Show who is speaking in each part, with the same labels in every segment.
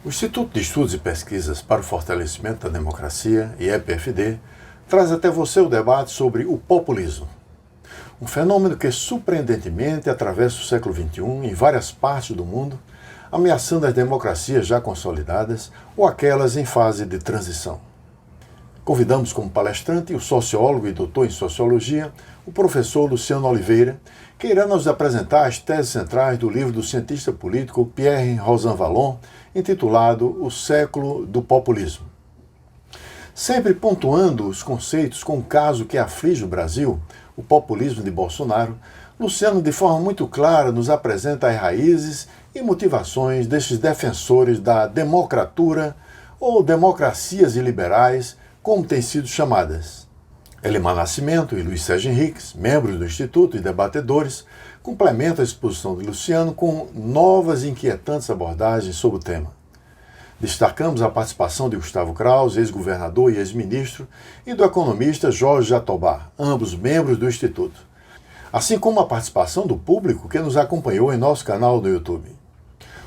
Speaker 1: O Instituto de Estudos e Pesquisas para o Fortalecimento da Democracia, IEPFD, traz até você o debate sobre o populismo, um fenômeno que surpreendentemente atravessa o século XXI em várias partes do mundo, ameaçando as democracias já consolidadas ou aquelas em fase de transição. Convidamos como palestrante o sociólogo e doutor em sociologia, o professor Luciano Oliveira, que irá nos apresentar as teses centrais do livro do cientista político Pierre Rosanvallon, intitulado O Século do Populismo. Sempre pontuando os conceitos com o caso que aflige o Brasil, o populismo de Bolsonaro, Luciano, de forma muito clara, nos apresenta as raízes e motivações destes defensores da democratura ou democracias iliberais, como têm sido chamadas. Elimar Nascimento e Luiz Sérgio Henriques, membros do Instituto e debatedores, complementam a exposição de Luciano com novas e inquietantes abordagens sobre o tema. Destacamos a participação de Gustavo Krause, ex-governador e ex-ministro, e do economista Jorge Jatobá, ambos membros do Instituto, assim como a participação do público que nos acompanhou em nosso canal no YouTube.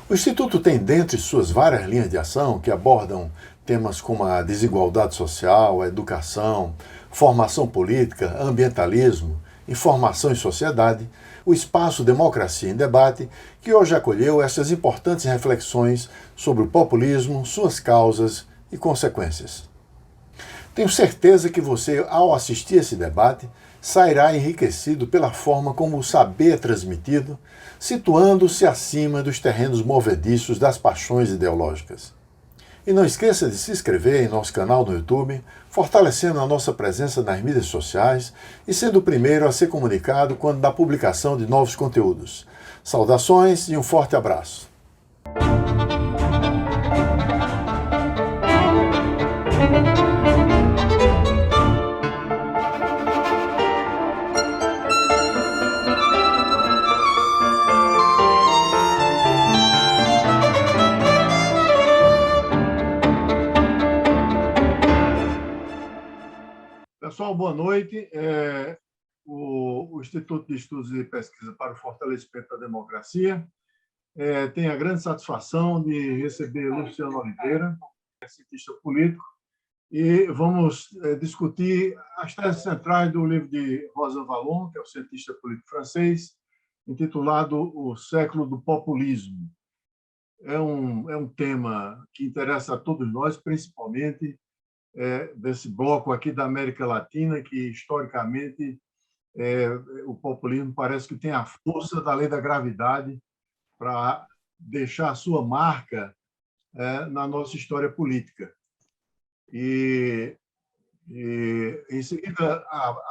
Speaker 1: O Instituto tem dentre suas várias linhas de ação que abordam temas como a desigualdade social, a educação, formação política, ambientalismo, informação e sociedade, o espaço Democracia em Debate, que hoje acolheu essas importantes reflexões sobre o populismo, suas causas e consequências. Tenho certeza que você, ao assistir esse debate, sairá enriquecido pela forma como o saber é transmitido, situando-se acima dos terrenos movediços das paixões ideológicas. E não esqueça de se inscrever em nosso canal no YouTube, fortalecendo a nossa presença nas mídias sociais e sendo o primeiro a ser comunicado quando da publicação de novos conteúdos. Saudações e um forte abraço. Pessoal, boa noite. O Instituto de Estudos e Pesquisa para o Fortalecimento da Democracia tem a grande satisfação de receber Luciano Oliveira, cientista político, e vamos discutir as teses centrais do livro de Rosanvallon, que é o cientista político francês, intitulado O Século do Populismo. É um tema que interessa a todos nós, principalmente desse bloco aqui da América Latina, que, historicamente, o populismo parece que tem a força da lei da gravidade para deixar a sua marca na nossa história política. E em seguida,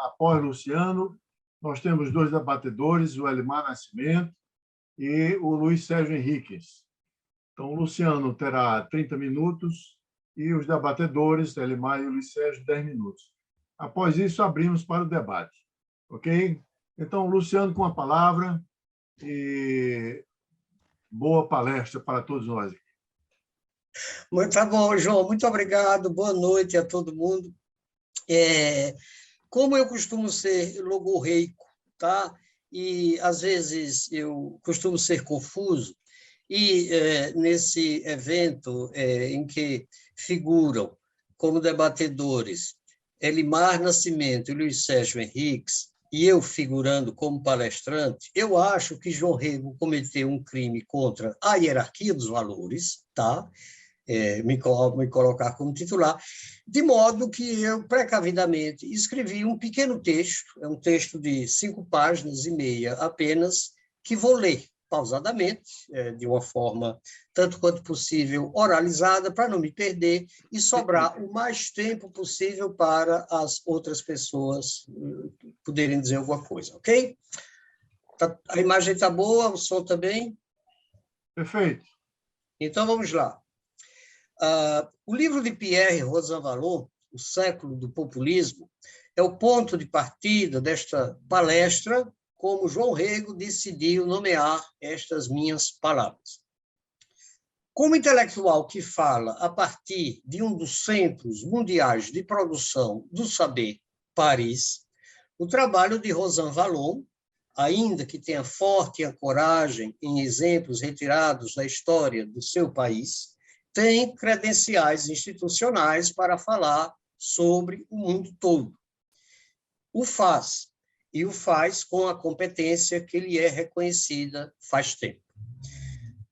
Speaker 1: após Luciano, nós temos dois debatedores, o Elimar Nascimento e o Luiz Sérgio Henriques. Então, o Luciano terá 30 minutos e os debatedores, Elimar e o Luiz Sérgio, 10 minutos. Após isso, abrimos para o debate. Ok? Então, Luciano, com a palavra, e boa palestra para todos nós.
Speaker 2: Muito bom, João. Muito obrigado. Boa noite a todo mundo. Como eu costumo ser logorreico, tá? E, às vezes, eu costumo ser confuso, e nesse evento em que figuram como debatedores Elimar Nascimento e Luiz Sérgio Henriques, e eu figurando como palestrante, eu acho que João Rego cometeu um crime contra a hierarquia dos valores, tá? Me colocar como titular, de modo que eu, precavidamente, escrevi um pequeno texto, é um texto de 5 páginas e meia apenas, que vou ler pausadamente, de uma forma tanto quanto possível oralizada, para não me perder e sobrar o mais tempo possível para as outras pessoas poderem dizer alguma coisa, ok? A imagem está boa, o som também?
Speaker 1: Perfeito.
Speaker 2: Então, vamos lá. O livro de Pierre Rosanvallon, O Século do Populismo, é o ponto de partida desta palestra, como João Rego decidiu nomear estas minhas palavras. Como intelectual que fala a partir de um dos centros mundiais de produção do saber, Paris, o trabalho de Rosanvallon, ainda que tenha forte ancoragem em exemplos retirados da história do seu país, tem credenciais institucionais para falar sobre o mundo todo. O faz, e o faz com a competência que lhe é reconhecida faz tempo.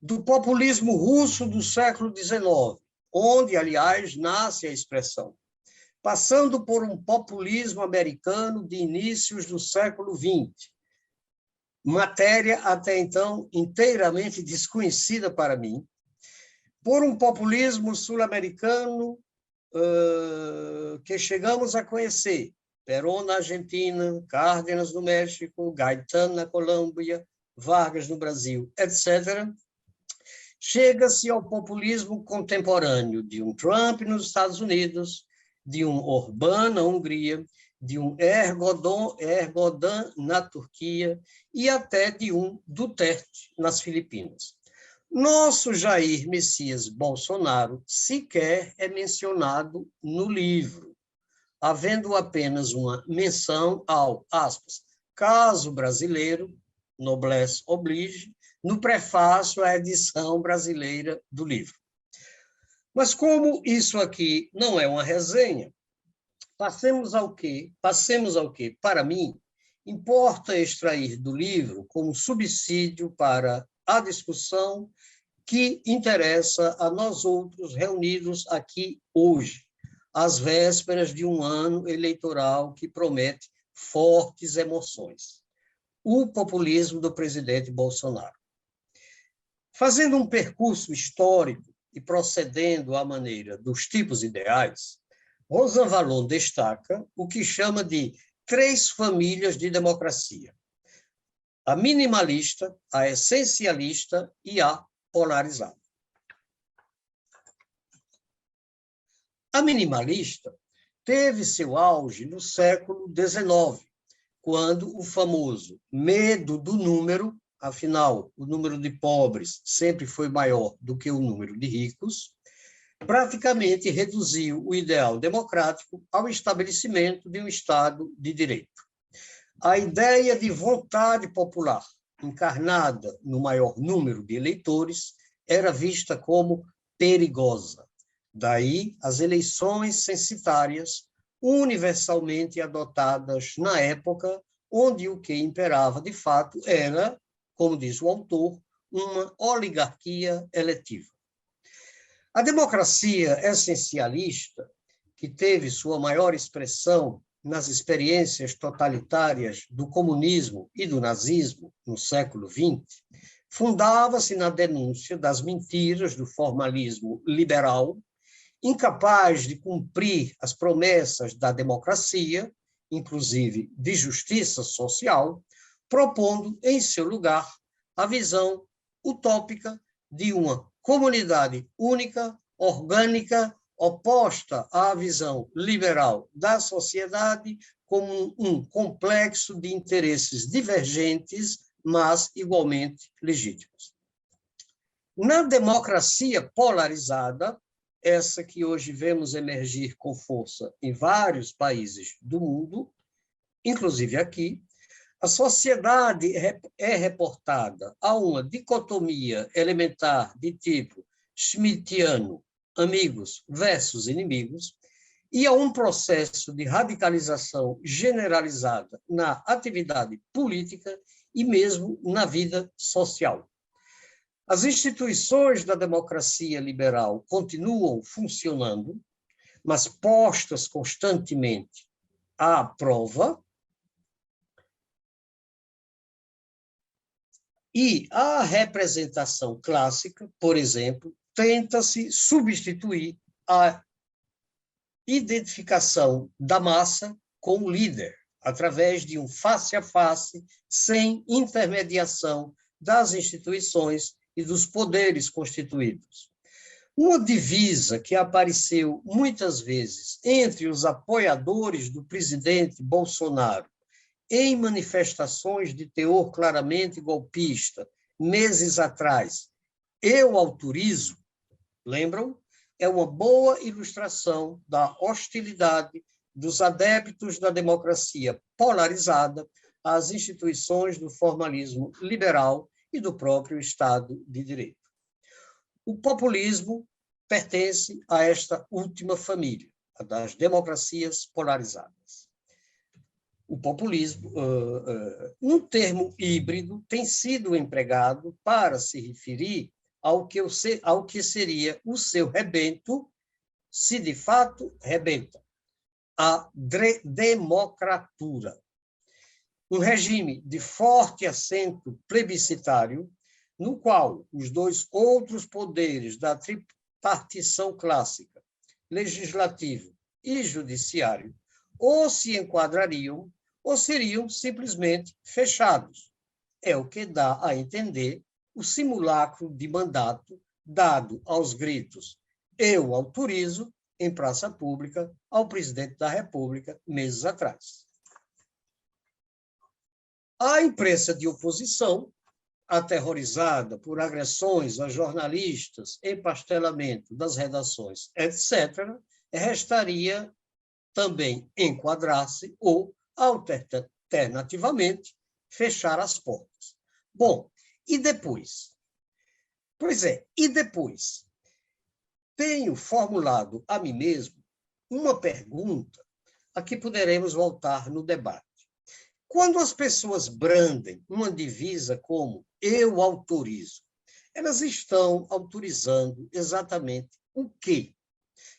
Speaker 2: Do populismo russo do século XIX, onde, aliás, nasce a expressão, passando por um populismo americano de inícios do século XX, matéria até então inteiramente desconhecida para mim, por um populismo sul-americano que chegamos a conhecer, Perón na Argentina, Cárdenas no México, Gaitán na Colômbia, Vargas no Brasil, etc., chega-se ao populismo contemporâneo de um Trump nos Estados Unidos, de um Orbán na Hungria, de um Erdogan na Turquia e até de um Duterte nas Filipinas. Nosso Jair Messias Bolsonaro sequer é mencionado no livro, havendo apenas uma menção ao, aspas, caso brasileiro, noblesse oblige, no prefácio à edição brasileira do livro. Mas como isso aqui não é uma resenha, passemos ao quê? Para mim, importa extrair do livro como subsídio para a discussão que interessa a nós outros reunidos aqui hoje, às vésperas de um ano eleitoral que promete fortes emoções. O populismo do presidente Bolsonaro. Fazendo um percurso histórico e procedendo à maneira dos tipos ideais, Rosan Vallon destaca o que chama de 3 famílias de democracia: a minimalista, a essencialista e a polarizada. A minimalista teve seu auge no século XIX, quando o famoso medo do número, afinal, o número de pobres sempre foi maior do que o número de ricos, praticamente reduziu o ideal democrático ao estabelecimento de um Estado de direito. A ideia de vontade popular, encarnada no maior número de eleitores, era vista como perigosa. Daí as eleições censitárias, universalmente adotadas na época, onde o que imperava de fato era, como diz o autor, uma oligarquia eletiva. A democracia essencialista, que teve sua maior expressão nas experiências totalitárias do comunismo e do nazismo no século XX, fundava-se na denúncia das mentiras do formalismo liberal, incapaz de cumprir as promessas da democracia, inclusive de justiça social, propondo em seu lugar a visão utópica de uma comunidade única, orgânica, oposta à visão liberal da sociedade como um complexo de interesses divergentes, mas igualmente legítimos. Na democracia polarizada, essa que hoje vemos emergir com força em vários países do mundo, inclusive aqui, a sociedade é reportada a uma dicotomia elementar de tipo schmittiano, amigos versus inimigos, e a um processo de radicalização generalizada na atividade política e mesmo na vida social. As instituições da democracia liberal continuam funcionando, mas postas constantemente à prova, e a representação clássica, por exemplo, tenta-se substituir a identificação da massa com o líder, através de um face a face, sem intermediação das instituições e dos poderes constituídos. Uma divisa que apareceu muitas vezes entre os apoiadores do presidente Bolsonaro em manifestações de teor claramente golpista, meses atrás, eu autorizo, lembram? É uma boa ilustração da hostilidade dos adeptos da democracia polarizada às instituições do formalismo liberal e do próprio Estado de Direito. O populismo pertence a esta última família, a das democracias polarizadas. O populismo, um termo híbrido, tem sido empregado para se referir ao que seria o seu rebento, se de fato rebenta, a democratura. Um regime de forte acento plebiscitário, no qual os dois outros poderes da tripartição clássica, legislativo e judiciário, ou se enquadrariam ou seriam simplesmente fechados. É o que dá a entender o simulacro de mandato dado aos gritos "eu autorizo" em praça pública ao presidente da República meses atrás. A imprensa de oposição, aterrorizada por agressões a jornalistas, empastelamento das redações, etc., restaria também enquadrar-se ou, alternativamente, fechar as portas. Bom, e depois? Pois é, e depois? Tenho formulado a mim mesmo uma pergunta a que poderemos voltar no debate. Quando as pessoas brandem uma divisa como "eu autorizo", elas estão autorizando exatamente o quê?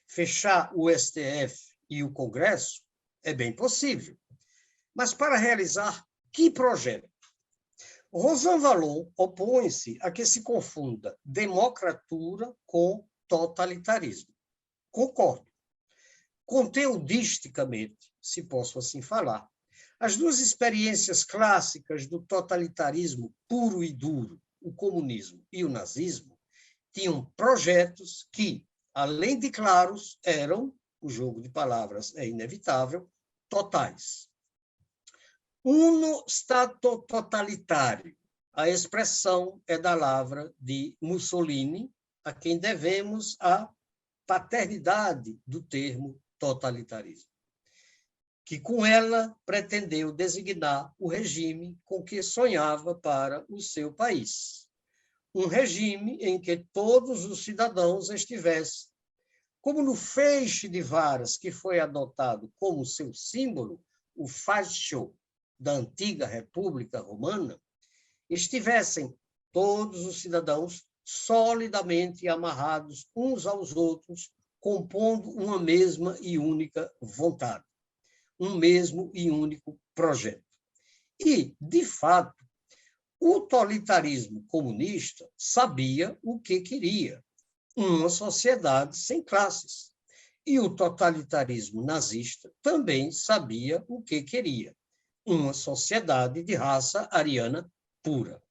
Speaker 2: Fechar o STF e o Congresso? É bem possível. Mas para realizar que projeto? Rosan Vallon opõe-se a que se confunda democratura com totalitarismo. Concordo. Conteudisticamente, se posso assim falar, as duas experiências clássicas do totalitarismo puro e duro, o comunismo e o nazismo, tinham projetos que, além de claros, eram, o jogo de palavras é inevitável, totais. Uno stato totalitário. A expressão é da lavra de Mussolini, a quem devemos a paternidade do termo totalitarismo, que com ela pretendeu designar o regime com que sonhava para o seu país. Um regime em que todos os cidadãos estivessem, como no feixe de varas que foi adotado como seu símbolo, o fascio da antiga República Romana, estivessem todos os cidadãos solidamente amarrados uns aos outros, compondo uma mesma e única vontade, um mesmo e único projeto. E, de fato, o totalitarismo comunista sabia o que queria: uma sociedade sem classes. E o totalitarismo nazista também sabia o que queria: uma sociedade de raça ariana pura.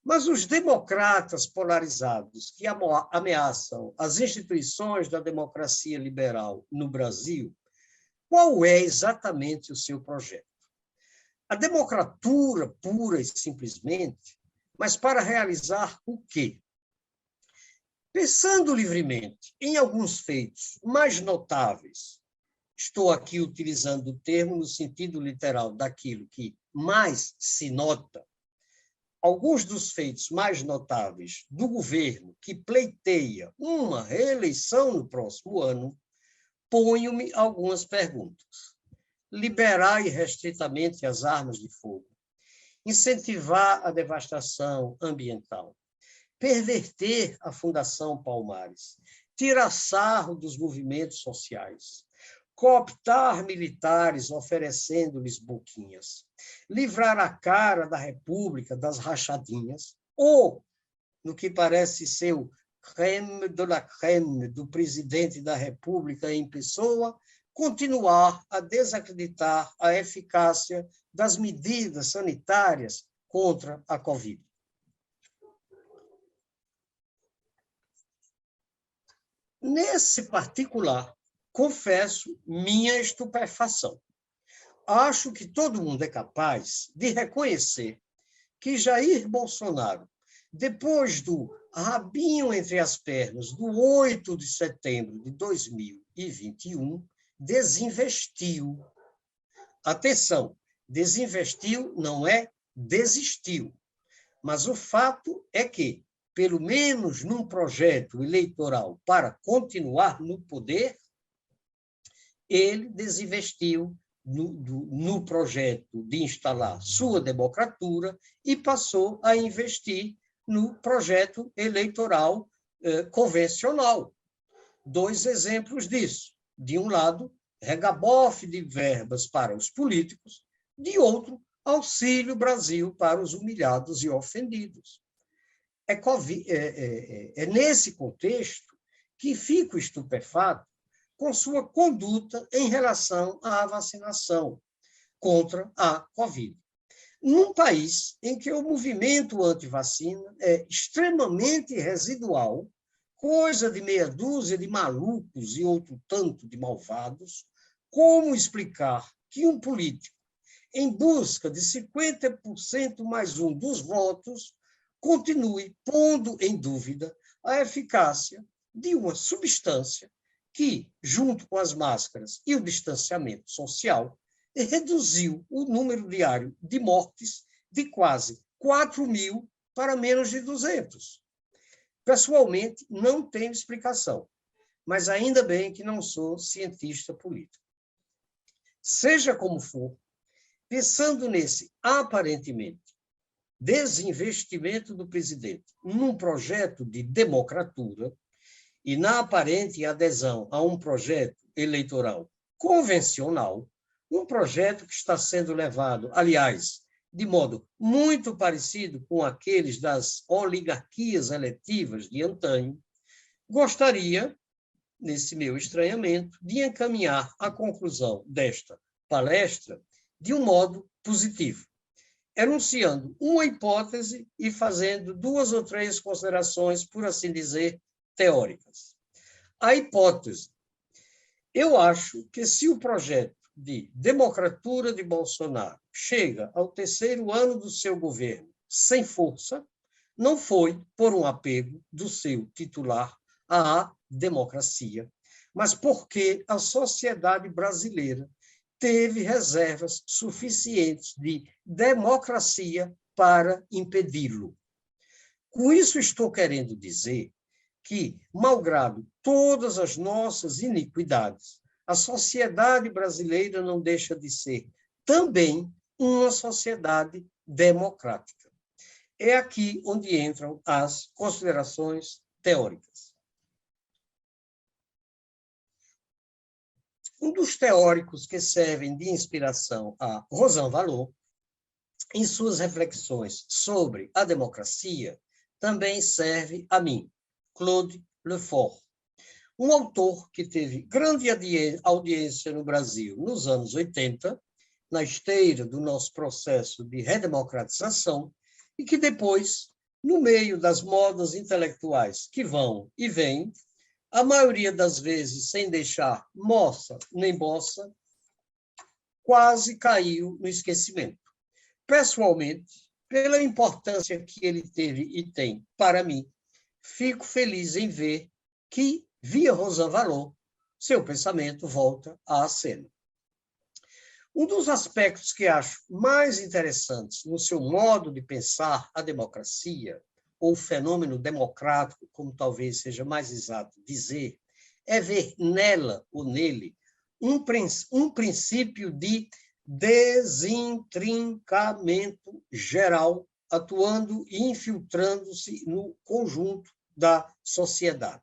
Speaker 2: Mas os democratas polarizados que ameaçam as instituições da democracia liberal no Brasil, qual é exatamente o seu projeto? A democratura pura e simplesmente, mas para realizar o quê? Pensando livremente em alguns feitos mais notáveis, estou aqui utilizando o termo no sentido literal daquilo que mais se nota, alguns dos feitos mais notáveis do governo que pleiteia uma reeleição no próximo ano, ponho-me algumas perguntas. Liberar irrestritamente as armas de fogo, incentivar a devastação ambiental, perverter a Fundação Palmares, tirar sarro dos movimentos sociais, cooptar militares oferecendo-lhes boquinhas, livrar a cara da República das rachadinhas, ou, no que parece ser o crème de la crème do presidente da República em pessoa, continuar a desacreditar a eficácia das medidas sanitárias contra a Covid. Nesse particular, confesso minha estupefação. Acho que todo mundo é capaz de reconhecer que Jair Bolsonaro, depois do rabinho entre as pernas do 8 de setembro de 2021, desinvestiu. Atenção, desinvestiu não é desistiu, mas o fato é que, pelo menos num projeto eleitoral para continuar no poder, ele desinvestiu no projeto de instalar sua democratura e passou a investir no projeto eleitoral convencional. 2 exemplos disso. De um lado, regabofe de verbas para os políticos, de outro, Auxílio Brasil para os humilhados e ofendidos. É nesse contexto que fico estupefato com sua conduta em relação à vacinação contra a Covid. Num país em que o movimento anti-vacina é extremamente residual, coisa de meia dúzia de malucos e outro tanto de malvados, como explicar que um político, em busca de 50% mais um dos votos, continue pondo em dúvida a eficácia de uma substância que, junto com as máscaras e o distanciamento social, reduziu o número diário de mortes de quase 4.000 para menos de 200. Pessoalmente, não tenho explicação, mas ainda bem que não sou cientista político. Seja como for, pensando nesse, aparentemente, desinvestimento do presidente num projeto de democratura e na aparente adesão a um projeto eleitoral convencional, um projeto que está sendo levado, aliás, de modo muito parecido com aqueles das oligarquias eletivas de antanho, gostaria, nesse meu estranhamento, de encaminhar a conclusão desta palestra de um modo positivo, enunciando uma hipótese e fazendo 2 ou 3 considerações, por assim dizer, teóricas. A hipótese: eu acho que se o projeto de democratura de Bolsonaro chega ao 3º ano do seu governo sem força, não foi por um apego do seu titular à democracia, mas porque a sociedade brasileira teve reservas suficientes de democracia para impedi-lo. Com isso, estou querendo dizer que, malgrado todas as nossas iniquidades, a sociedade brasileira não deixa de ser também uma sociedade democrática. É aqui onde entram as considerações teóricas. Um dos teóricos que servem de inspiração a Rosan Valot, em suas reflexões sobre a democracia, também serve a mim, Claude Lefort, um autor que teve grande audiência no Brasil nos anos 80, na esteira do nosso processo de redemocratização, e que depois, no meio das modas intelectuais que vão e vêm, a maioria das vezes sem deixar moça nem bossa, quase caiu no esquecimento. Pessoalmente, pela importância que ele teve e tem para mim, fico feliz em ver que, via Rosan Valot, seu pensamento volta à cena. Um dos aspectos que acho mais interessantes no seu modo de pensar a democracia, ou o fenômeno democrático, como talvez seja mais exato dizer, é ver nela ou nele um princípio de desintrincamento geral, atuando e infiltrando-se no conjunto da sociedade.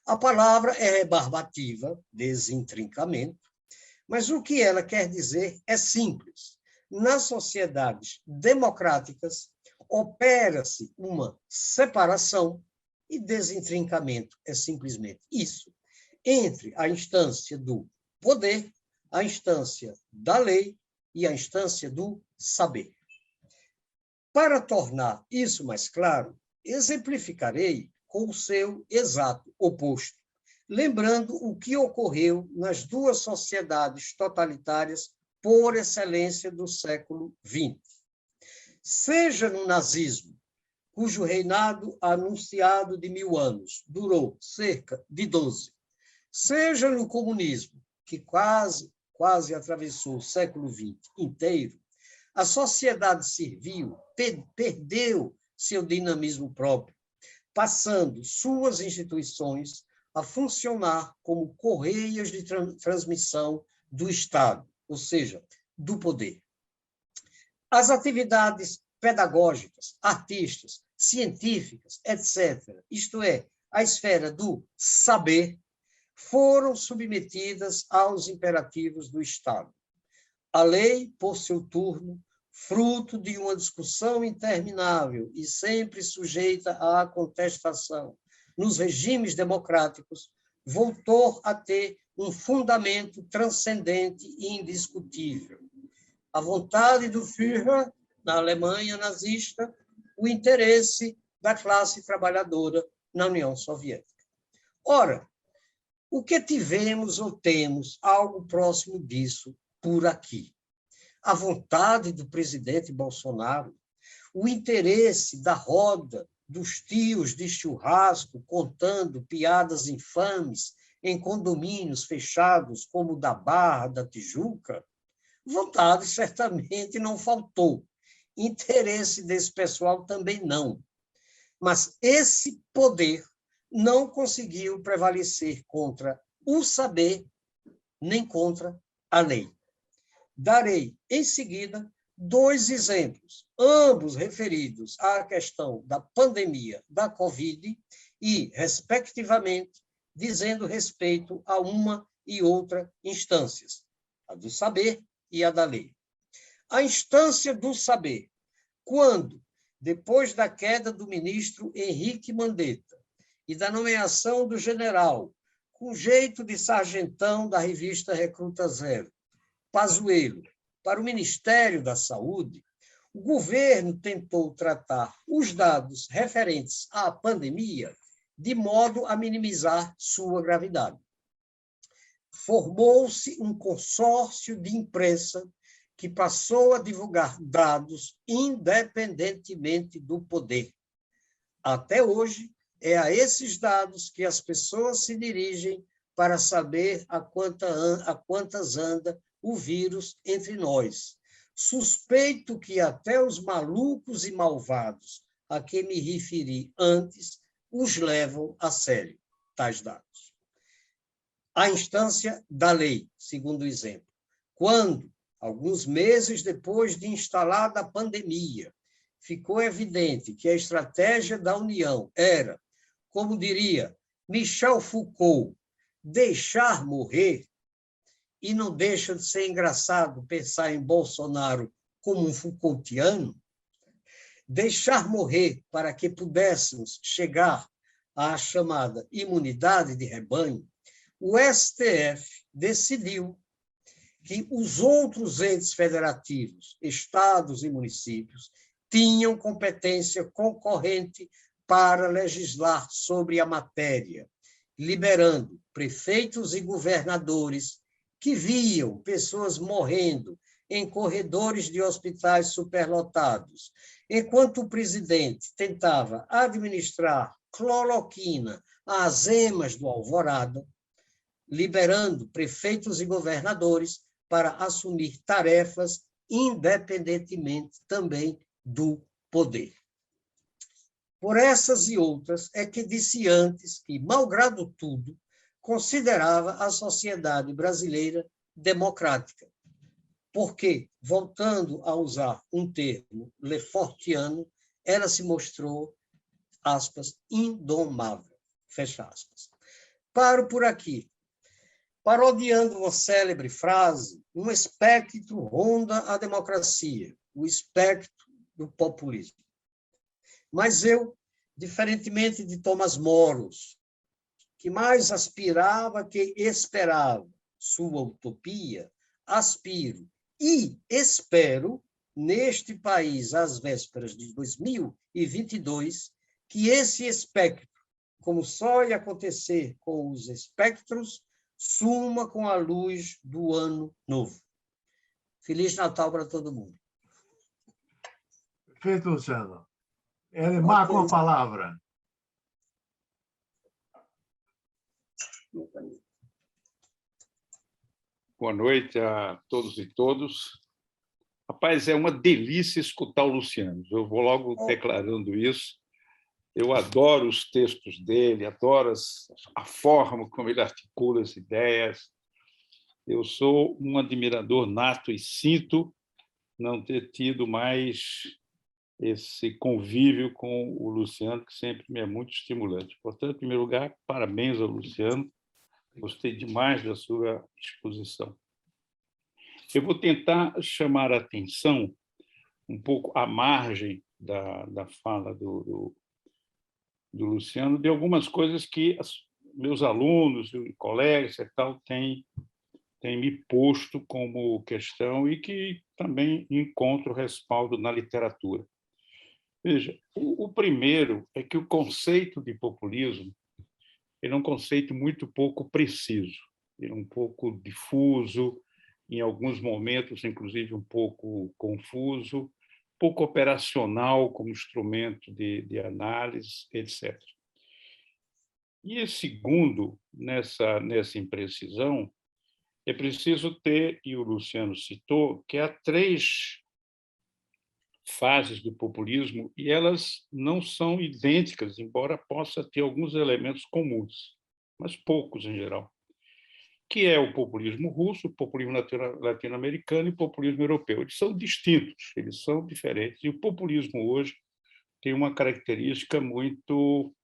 Speaker 2: A palavra é rebarbativa, desintrincamento, mas o que ela quer dizer é simples. Nas sociedades democráticas, opera-se uma separação e desintrincamento é simplesmente isso, entre a instância do poder, a instância da lei e a instância do saber. Para tornar isso mais claro, exemplificarei com o seu exato oposto, lembrando o que ocorreu nas 2 sociedades totalitárias por excelência do século XX. Seja no nazismo, cujo reinado anunciado de 1000 anos durou cerca de 12, seja no comunismo, que quase atravessou o século XX inteiro, a sociedade civil perdeu seu dinamismo próprio, passando suas instituições a funcionar como correias de transmissão do Estado, ou seja, do poder. As atividades pedagógicas, artísticas, científicas, etc., isto é, a esfera do saber, foram submetidas aos imperativos do Estado. A lei, por seu turno, fruto de uma discussão interminável e sempre sujeita à contestação nos regimes democráticos, voltou a ter um fundamento transcendente e indiscutível. A vontade do Führer, na Alemanha nazista, o interesse da classe trabalhadora na União Soviética. Ora, o que tivemos ou temos algo próximo disso por aqui? A vontade do presidente Bolsonaro, o interesse da roda dos tios de churrasco contando piadas infames em condomínios fechados como o da Barra, da Tijuca, vontade certamente não faltou. Interesse desse pessoal também não. Mas esse poder não conseguiu prevalecer contra o saber, nem contra a lei. Darei, em seguida, 2 exemplos, ambos referidos à questão da pandemia da Covid e, respectivamente, dizendo respeito a uma e outra instâncias, a do saber e a da lei. A instância do saber, quando, depois da queda do ministro Henrique Mandetta e da nomeação do general, com jeito de sargentão da revista Recruta Zero, Pazuello, para o Ministério da Saúde, o governo tentou tratar os dados referentes à pandemia de modo a minimizar sua gravidade. Formou-se um consórcio de imprensa que passou a divulgar dados independentemente do poder. Até hoje, é a esses dados que as pessoas se dirigem para saber a quantas anda o vírus entre nós. Suspeito que até os malucos e malvados a que me referi antes os levam a sério, tais dados. A instância da lei, segundo o exemplo. Quando, alguns meses depois de instalada a pandemia, ficou evidente que a estratégia da União era, como diria Michel Foucault, deixar morrer, e não deixa de ser engraçado pensar em Bolsonaro como um Foucaultiano, deixar morrer para que pudéssemos chegar à chamada imunidade de rebanho, o STF decidiu que os outros entes federativos, estados e municípios, tinham competência concorrente para legislar sobre a matéria, liberando prefeitos e governadores que viam pessoas morrendo em corredores de hospitais superlotados, enquanto o presidente tentava administrar cloroquina às emas do Alvorada, liberando prefeitos e governadores para assumir tarefas independentemente também do poder. Por essas e outras é que disse antes que, malgrado tudo, considerava a sociedade brasileira democrática, porque, voltando a usar um termo lefortiano, ela se mostrou, aspas, indomável, fecha aspas. Paro por aqui. Parodiando uma célebre frase, um espectro ronda a democracia, o espectro do populismo. Mas eu, diferentemente de Thomas Moros, que mais aspirava que esperava sua utopia, aspiro e espero, neste país, às vésperas de 2022, que esse espectro, como só ia acontecer com os espectros, suma com a luz do ano novo. Feliz Natal para todo mundo.
Speaker 3: Perfeito, Luciano. Elemar, com a palavra.
Speaker 4: Boa noite a todos e todos. Rapaz, é uma delícia escutar o Luciano. Eu vou logo declarando isso. Eu adoro os textos dele, adoro a forma como ele articula as ideias. Eu sou um admirador nato e sinto não ter tido mais esse convívio com o Luciano, que sempre me é muito estimulante. Portanto, em primeiro lugar, parabéns ao Luciano. Gostei demais da sua exposição. Eu vou tentar chamar a atenção um pouco à margem da fala do Luciano, de algumas coisas que meus alunos e colegas e tal têm me posto como questão e que também encontro respaldo na literatura. Veja, o primeiro é que o conceito de populismo ele é um conceito muito pouco preciso, ele é um pouco difuso, em alguns momentos, inclusive, um pouco confuso, pouco operacional como instrumento de análise, etc. E, segundo, nessa imprecisão, é preciso ter, e o Luciano citou, que há 3 fases do populismo e elas não são idênticas, embora possa ter alguns elementos comuns, mas poucos em geral, que é o populismo russo, o populismo latino-americano e o populismo europeu. Eles são distintos, eles são diferentes, e o populismo hoje tem uma característica muito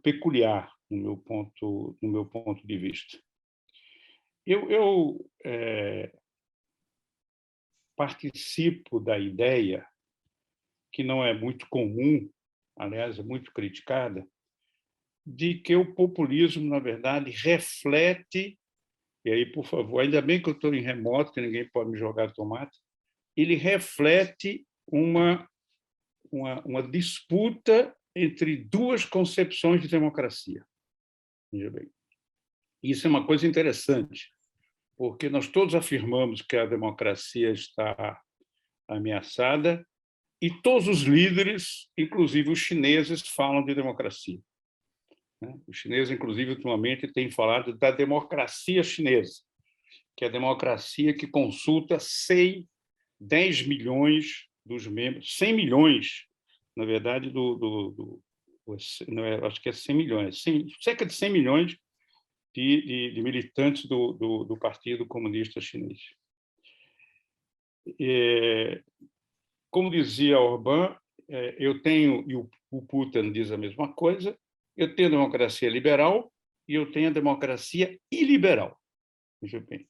Speaker 4: peculiar no meu ponto de vista. Eu participo da ideia, que não é muito comum, aliás, é muito criticada, de que o populismo, na verdade, reflete, e aí, por favor, ainda bem que eu estou em remoto, que ninguém pode me jogar tomate, ele reflete uma disputa entre 2 concepções de democracia. Veja bem. Isso é uma coisa interessante, porque nós todos afirmamos que a democracia está ameaçada e todos os líderes, inclusive os chineses, falam de democracia. Os chineses, inclusive, ultimamente, têm falado da democracia chinesa, que é a democracia que consulta 10 milhões dos membros, 100 milhões, na verdade, acho que é 100 milhões, cerca de 100 milhões de militantes do Partido Comunista Chinês. Como dizia Orbán, eu tenho, e o Putin diz a mesma coisa, eu tenho a democracia liberal e eu tenho a democracia iliberal. Veja bem.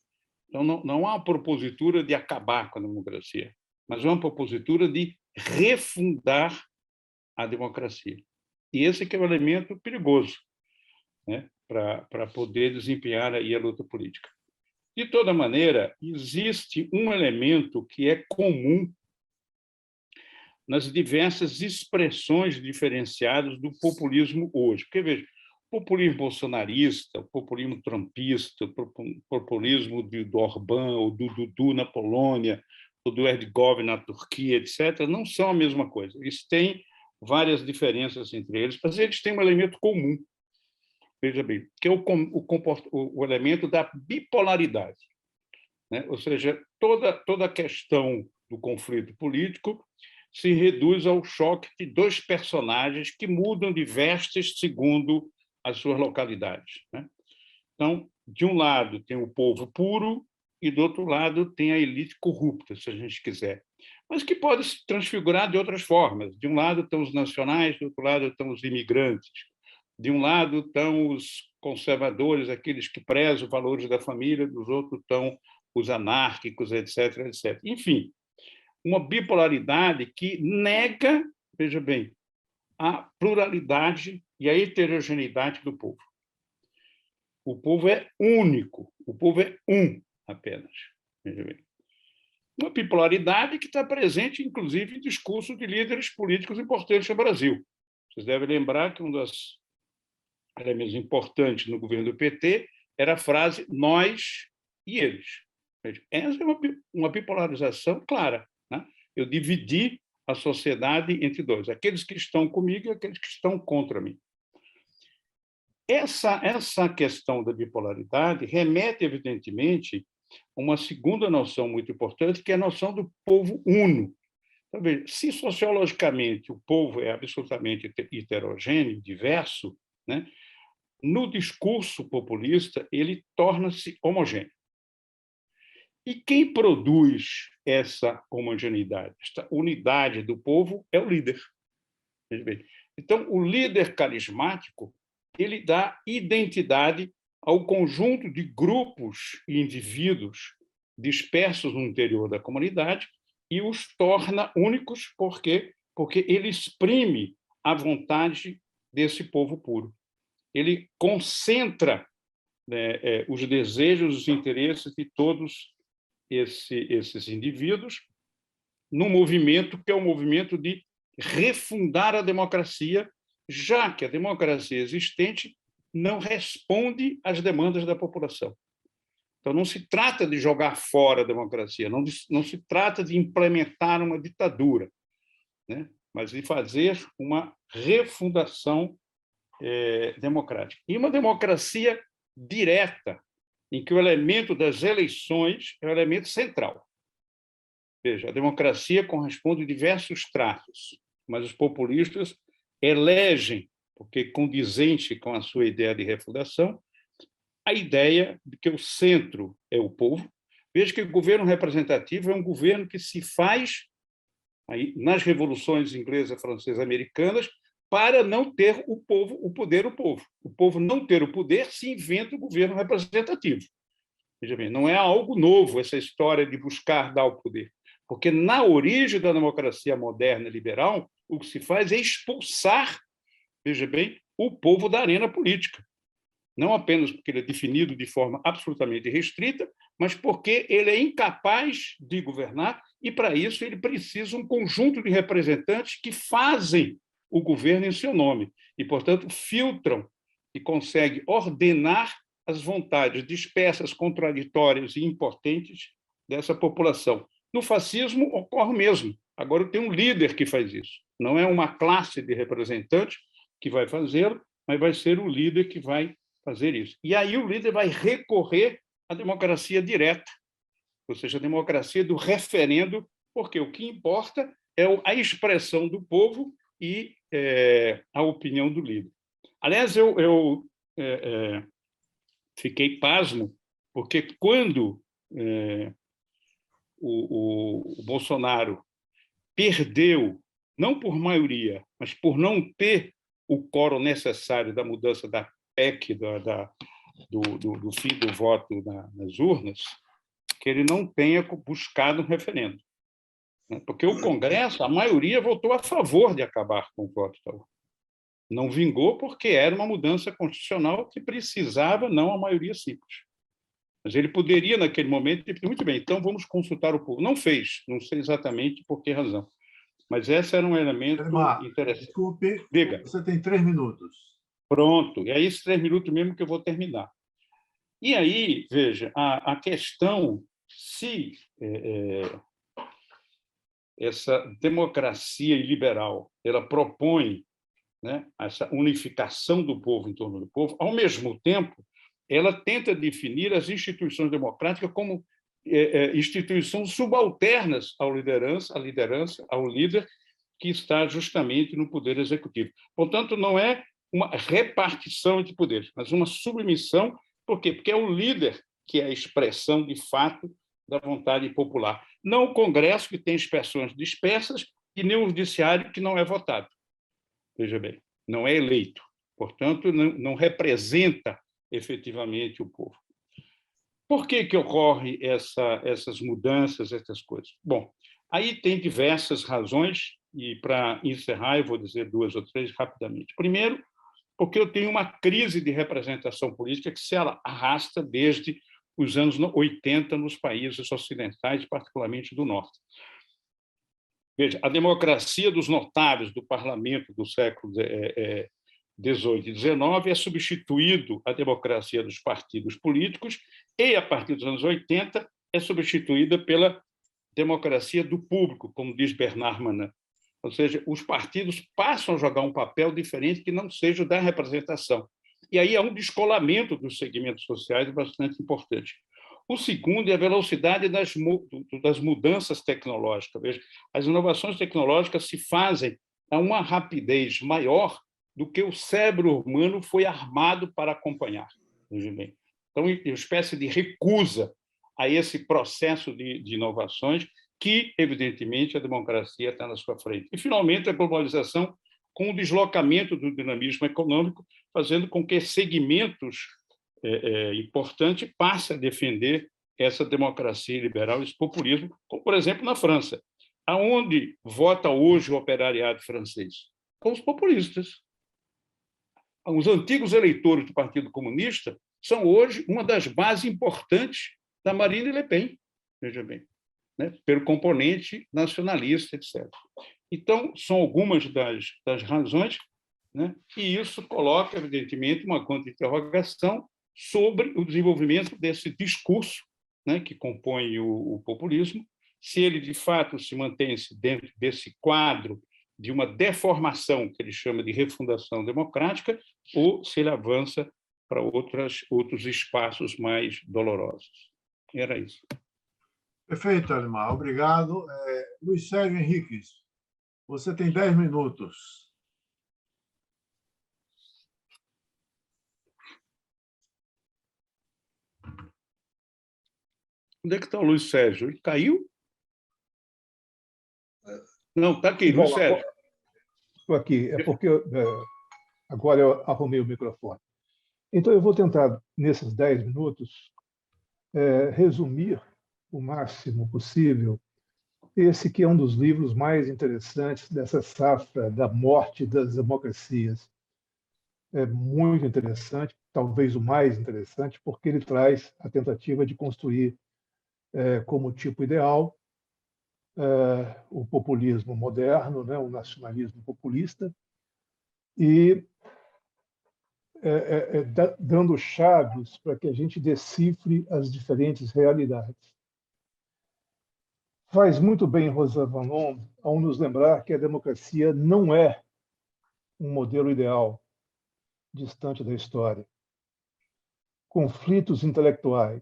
Speaker 4: Então, não há uma propositura de acabar com a democracia, mas uma propositura de refundar a democracia. E esse que é o elemento perigoso, né, para poder desempenhar aí a luta política. De toda maneira, existe um elemento que é comum nas diversas expressões diferenciadas do populismo hoje. Porque, veja, o populismo bolsonarista, o populismo trumpista, o populismo do Orbán, ou do Dudu na Polônia, ou do Erdogan na Turquia, etc., não são a mesma coisa. Eles têm várias diferenças entre eles, mas eles têm um elemento comum, veja bem, que é o elemento da bipolaridade, né? Ou seja, toda a questão do conflito político se reduz ao choque de 2 personagens que mudam de vestes segundo as suas localidades, né? Então, de um lado tem o povo puro e, do outro lado, tem a elite corrupta, se a gente quiser, mas que pode se transfigurar de outras formas. De um lado estão os nacionais, do outro lado estão os imigrantes. De um lado estão os conservadores, aqueles que prezam os valores da família, dos outros estão os anárquicos, etc., etc. Enfim, uma bipolaridade que nega, veja bem, a pluralidade e a heterogeneidade do povo. O povo é único, o povo é um apenas. Veja bem. Uma bipolaridade que está presente, inclusive, em discursos de líderes políticos importantes no Brasil. Vocês devem lembrar que um dos elementos importantes no governo do PT era a frase nós e eles. Essa é uma bipolarização clara, né? Eu dividi a sociedade entre 2, aqueles que estão comigo e aqueles que estão contra mim. Essa questão da bipolaridade remete, evidentemente, a uma segunda noção muito importante, que é a noção do povo uno, Então, veja, se sociologicamente o povo é absolutamente heterogêneo, diverso, né, no discurso populista ele torna-se homogêneo. E quem produz essa homogeneidade, esta unidade do povo, é o líder. Então, o líder carismático ele dá identidade ao conjunto de grupos e indivíduos dispersos no interior da comunidade e os torna únicos porque ele exprime a vontade desse povo puro. Ele concentra, né, os desejos, os interesses de todos esses indivíduos num movimento que é o movimento de refundar a democracia, já que a democracia existente não responde às demandas da população. Então, não se trata de jogar fora a democracia, não se trata de implementar uma ditadura, né? Mas de fazer uma refundação democrática. E uma democracia direta, em que o elemento das eleições é o elemento central. Veja, a democracia corresponde a diversos traços, mas os populistas elegem, porque condizente com a sua ideia de refundação, a ideia de que o centro é o povo. Veja que o governo representativo é um governo que se faz aí, nas revoluções inglesa, francesa, americanas, para não ter o povo, o poder do povo. O povo não ter o poder, se inventa o governo representativo. Veja bem, não é algo novo essa história de buscar dar o poder, porque na origem da democracia moderna e liberal, o que se faz é expulsar, veja bem, o povo da arena política. Não apenas porque ele é definido de forma absolutamente restrita, mas porque ele é incapaz de governar e, para isso, ele precisa de um conjunto de representantes que fazem o governo em seu nome e, portanto, filtram e conseguem ordenar as vontades dispersas, contraditórias e impotentes dessa população. No fascismo ocorre o mesmo. Agora tem um líder que faz isso. Não é uma classe de representantes que vai fazê-lo, mas vai ser o líder que vai fazer isso. E aí o líder vai recorrer à democracia direta, ou seja, a democracia do referendo, porque o que importa é a expressão do povo e a opinião do líder. Aliás, eu fiquei pasmo, porque quando o Bolsonaro perdeu, não por maioria, mas por não ter o quórum necessário da mudança da PEC, do fim do voto nas urnas, que ele não tenha buscado um referendo. Porque o Congresso, a maioria, votou a favor de acabar com o voto da urna. Não vingou porque era uma mudança constitucional que precisava, não a maioria simples. Mas ele poderia, naquele momento, ter muito bem, então vamos consultar o povo. Não fez, não sei exatamente por que razão. Mas esse era um elemento interessante.
Speaker 3: Desculpe,
Speaker 4: diga.
Speaker 3: Você tem 3 minutos.
Speaker 4: Pronto, e é esses 3 minutos mesmo que eu vou terminar. E aí, veja, a questão se essa democracia liberal ela propõe, né, essa unificação do povo em torno do povo, ao mesmo tempo, ela tenta definir as instituições democráticas como instituições subalternas à liderança, ao líder que está justamente no poder executivo. Portanto, não é uma repartição de poderes, mas uma submissão. Por quê? Porque é o líder que é a expressão, de fato, da vontade popular. Não o Congresso, que tem expressões dispersas, e nem o judiciário, que não é votado. Veja bem, não é eleito. Portanto, não representa efetivamente o povo. Por que ocorre essas mudanças, essas coisas? Bom, aí tem diversas razões, e para encerrar eu vou dizer 2 ou 3 rapidamente. Primeiro, porque eu tenho uma crise de representação política que se arrasta desde os anos 80 nos países ocidentais, particularmente do norte. Veja, a democracia dos notáveis do parlamento do século XVIII e XIX é substituído a democracia dos partidos políticos e, a partir dos anos 80, é substituída pela democracia do público, como diz Bernard Manin. Ou seja, os partidos passam a jogar um papel diferente que não seja o da representação. E aí há um descolamento dos segmentos sociais bastante importante. O segundo é a velocidade das mudanças tecnológicas. Veja, as inovações tecnológicas se fazem a uma rapidez maior do que o cérebro humano foi armado para acompanhar. Veja bem. Então, uma espécie de recusa a esse processo de inovações que, evidentemente, a democracia está na sua frente. E, finalmente, a globalização com o deslocamento do dinamismo econômico, fazendo com que segmentos importantes passem a defender essa democracia liberal, esse populismo, como, por exemplo, na França. Aonde vota hoje o operariado francês? Com os populistas. Os antigos eleitores do Partido Comunista são hoje uma das bases importantes da Marine Le Pen, veja bem, né? Pelo componente nacionalista, etc. Então, são algumas das razões, né? E isso coloca, evidentemente, uma conta de interrogação sobre o desenvolvimento desse discurso, né, que compõe o populismo, se ele, de fato, se mantém-se dentro desse quadro de uma deformação, que ele chama de refundação democrática, ou se ele avança para outros espaços mais dolorosos. Era isso.
Speaker 3: Perfeito, Alemar. Obrigado. Luiz Sérgio Henriques, você tem 10 minutos.
Speaker 4: Onde é que está o Luiz Sérgio? Ele caiu? Não, está aqui, Luiz Sérgio.
Speaker 5: Estou aqui, é porque agora eu arrumei o microfone. Então, eu vou tentar, nesses 10 minutos, resumir o máximo possível esse que é um dos livros mais interessantes dessa safra da morte das democracias. É muito interessante, talvez o mais interessante, porque ele traz a tentativa de construir como tipo ideal o populismo moderno, né, o nacionalismo populista, e dando chaves para que a gente decifre as diferentes realidades. Faz muito bem Rosan Valon ao nos lembrar que a democracia não é um modelo ideal distante da história. Conflitos intelectuais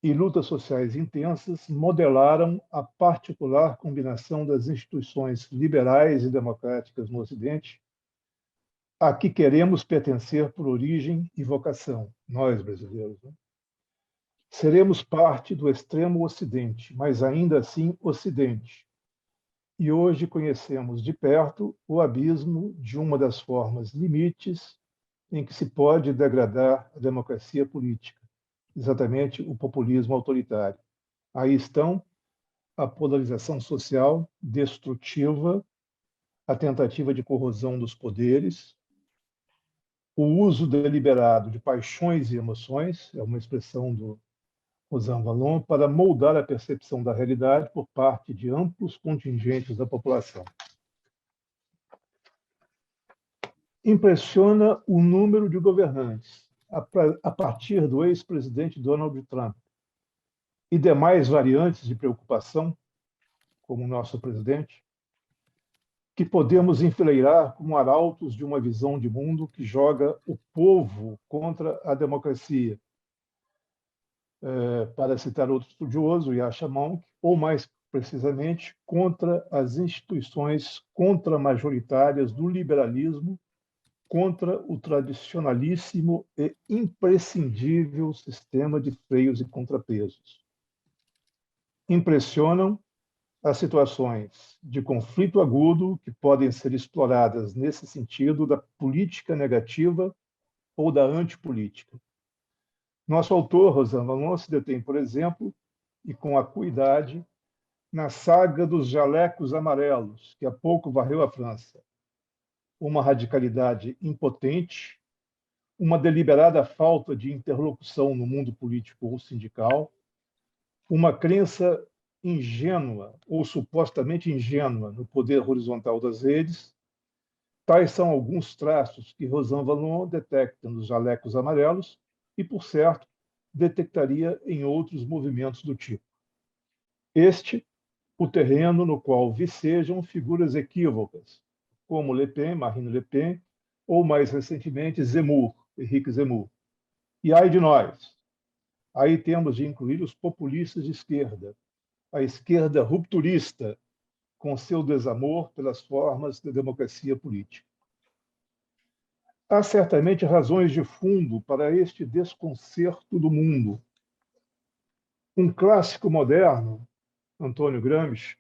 Speaker 5: e lutas sociais intensas modelaram a particular combinação das instituições liberais e democráticas no Ocidente, a que queremos pertencer por origem e vocação, nós brasileiros. Né? Seremos parte do extremo Ocidente, mas ainda assim Ocidente. E hoje conhecemos de perto o abismo de uma das formas limites em que se pode degradar a democracia política, exatamente o populismo autoritário. Aí estão a polarização social destrutiva, a tentativa de corrosão dos poderes, o uso deliberado de paixões e emoções, é uma expressão do Rosan Valon, para moldar a percepção da realidade por parte de amplos contingentes da população. Impressiona o número de governantes, a partir do ex-presidente Donald Trump e demais variantes de preocupação, como o nosso presidente, que podemos enfileirar como arautos de uma visão de mundo que joga o povo contra a democracia. Para citar outro estudioso, Yasha Monk, ou mais precisamente, contra as instituições contramajoritárias do liberalismo, contra o tradicionalíssimo e imprescindível sistema de freios e contrapesos. Impressionam as situações de conflito agudo que podem ser exploradas nesse sentido da política negativa ou da antipolítica. Nosso autor, Rosan Valon, se detém, por exemplo, e com acuidade, na saga dos jalecos amarelos, que há pouco varreu a França. Uma radicalidade impotente, uma deliberada falta de interlocução no mundo político ou sindical, uma crença ingênua ou supostamente ingênua no poder horizontal das redes. Tais são alguns traços que Rosan Valon detecta nos jalecos amarelos e, por certo, detectaria em outros movimentos do tipo. Este, o terreno no qual vicejam figuras equívocas, como Le Pen, Marine Le Pen, ou, mais recentemente, Zemmour, Henrique Zemmour. E ai de nós, Aí temos de incluir os populistas de esquerda, a esquerda rupturista, com seu desamor pelas formas da democracia política. Há certamente razões de fundo para este desconcerto do mundo. Um clássico moderno, Antônio Gramsci,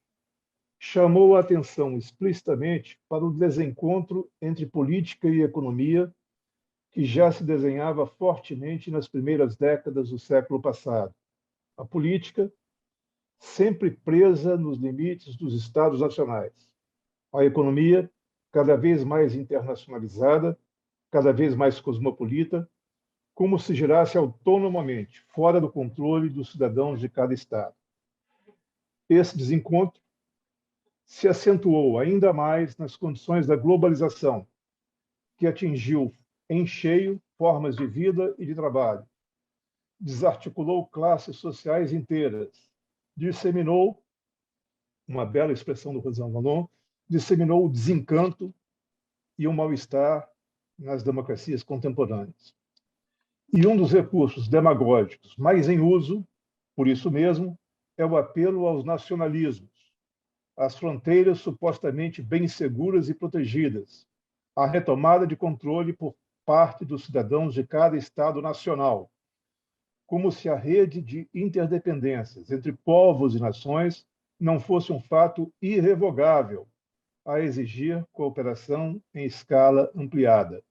Speaker 5: chamou a atenção explicitamente para o desencontro entre política e economia que já se desenhava fortemente nas primeiras décadas do século passado. A política, sempre presa nos limites dos Estados nacionais. A economia, cada vez mais internacionalizada, cada vez mais cosmopolita, como se girasse autonomamente, fora do controle dos cidadãos de cada Estado. Esse desencontro se acentuou ainda mais nas condições da globalização, que atingiu em cheio formas de vida e de trabalho, desarticulou classes sociais inteiras, disseminou, uma bela expressão do Rosan Vallon, disseminou o desencanto e o mal-estar nas democracias contemporâneas. E um dos recursos demagógicos mais em uso, por isso mesmo, é o apelo aos nacionalismos, às fronteiras supostamente bem seguras e protegidas, à retomada de controle por parte dos cidadãos de cada Estado nacional, como se a rede de interdependências entre povos e nações não fosse um fato irrevogável a exigir cooperação em escala ampliada.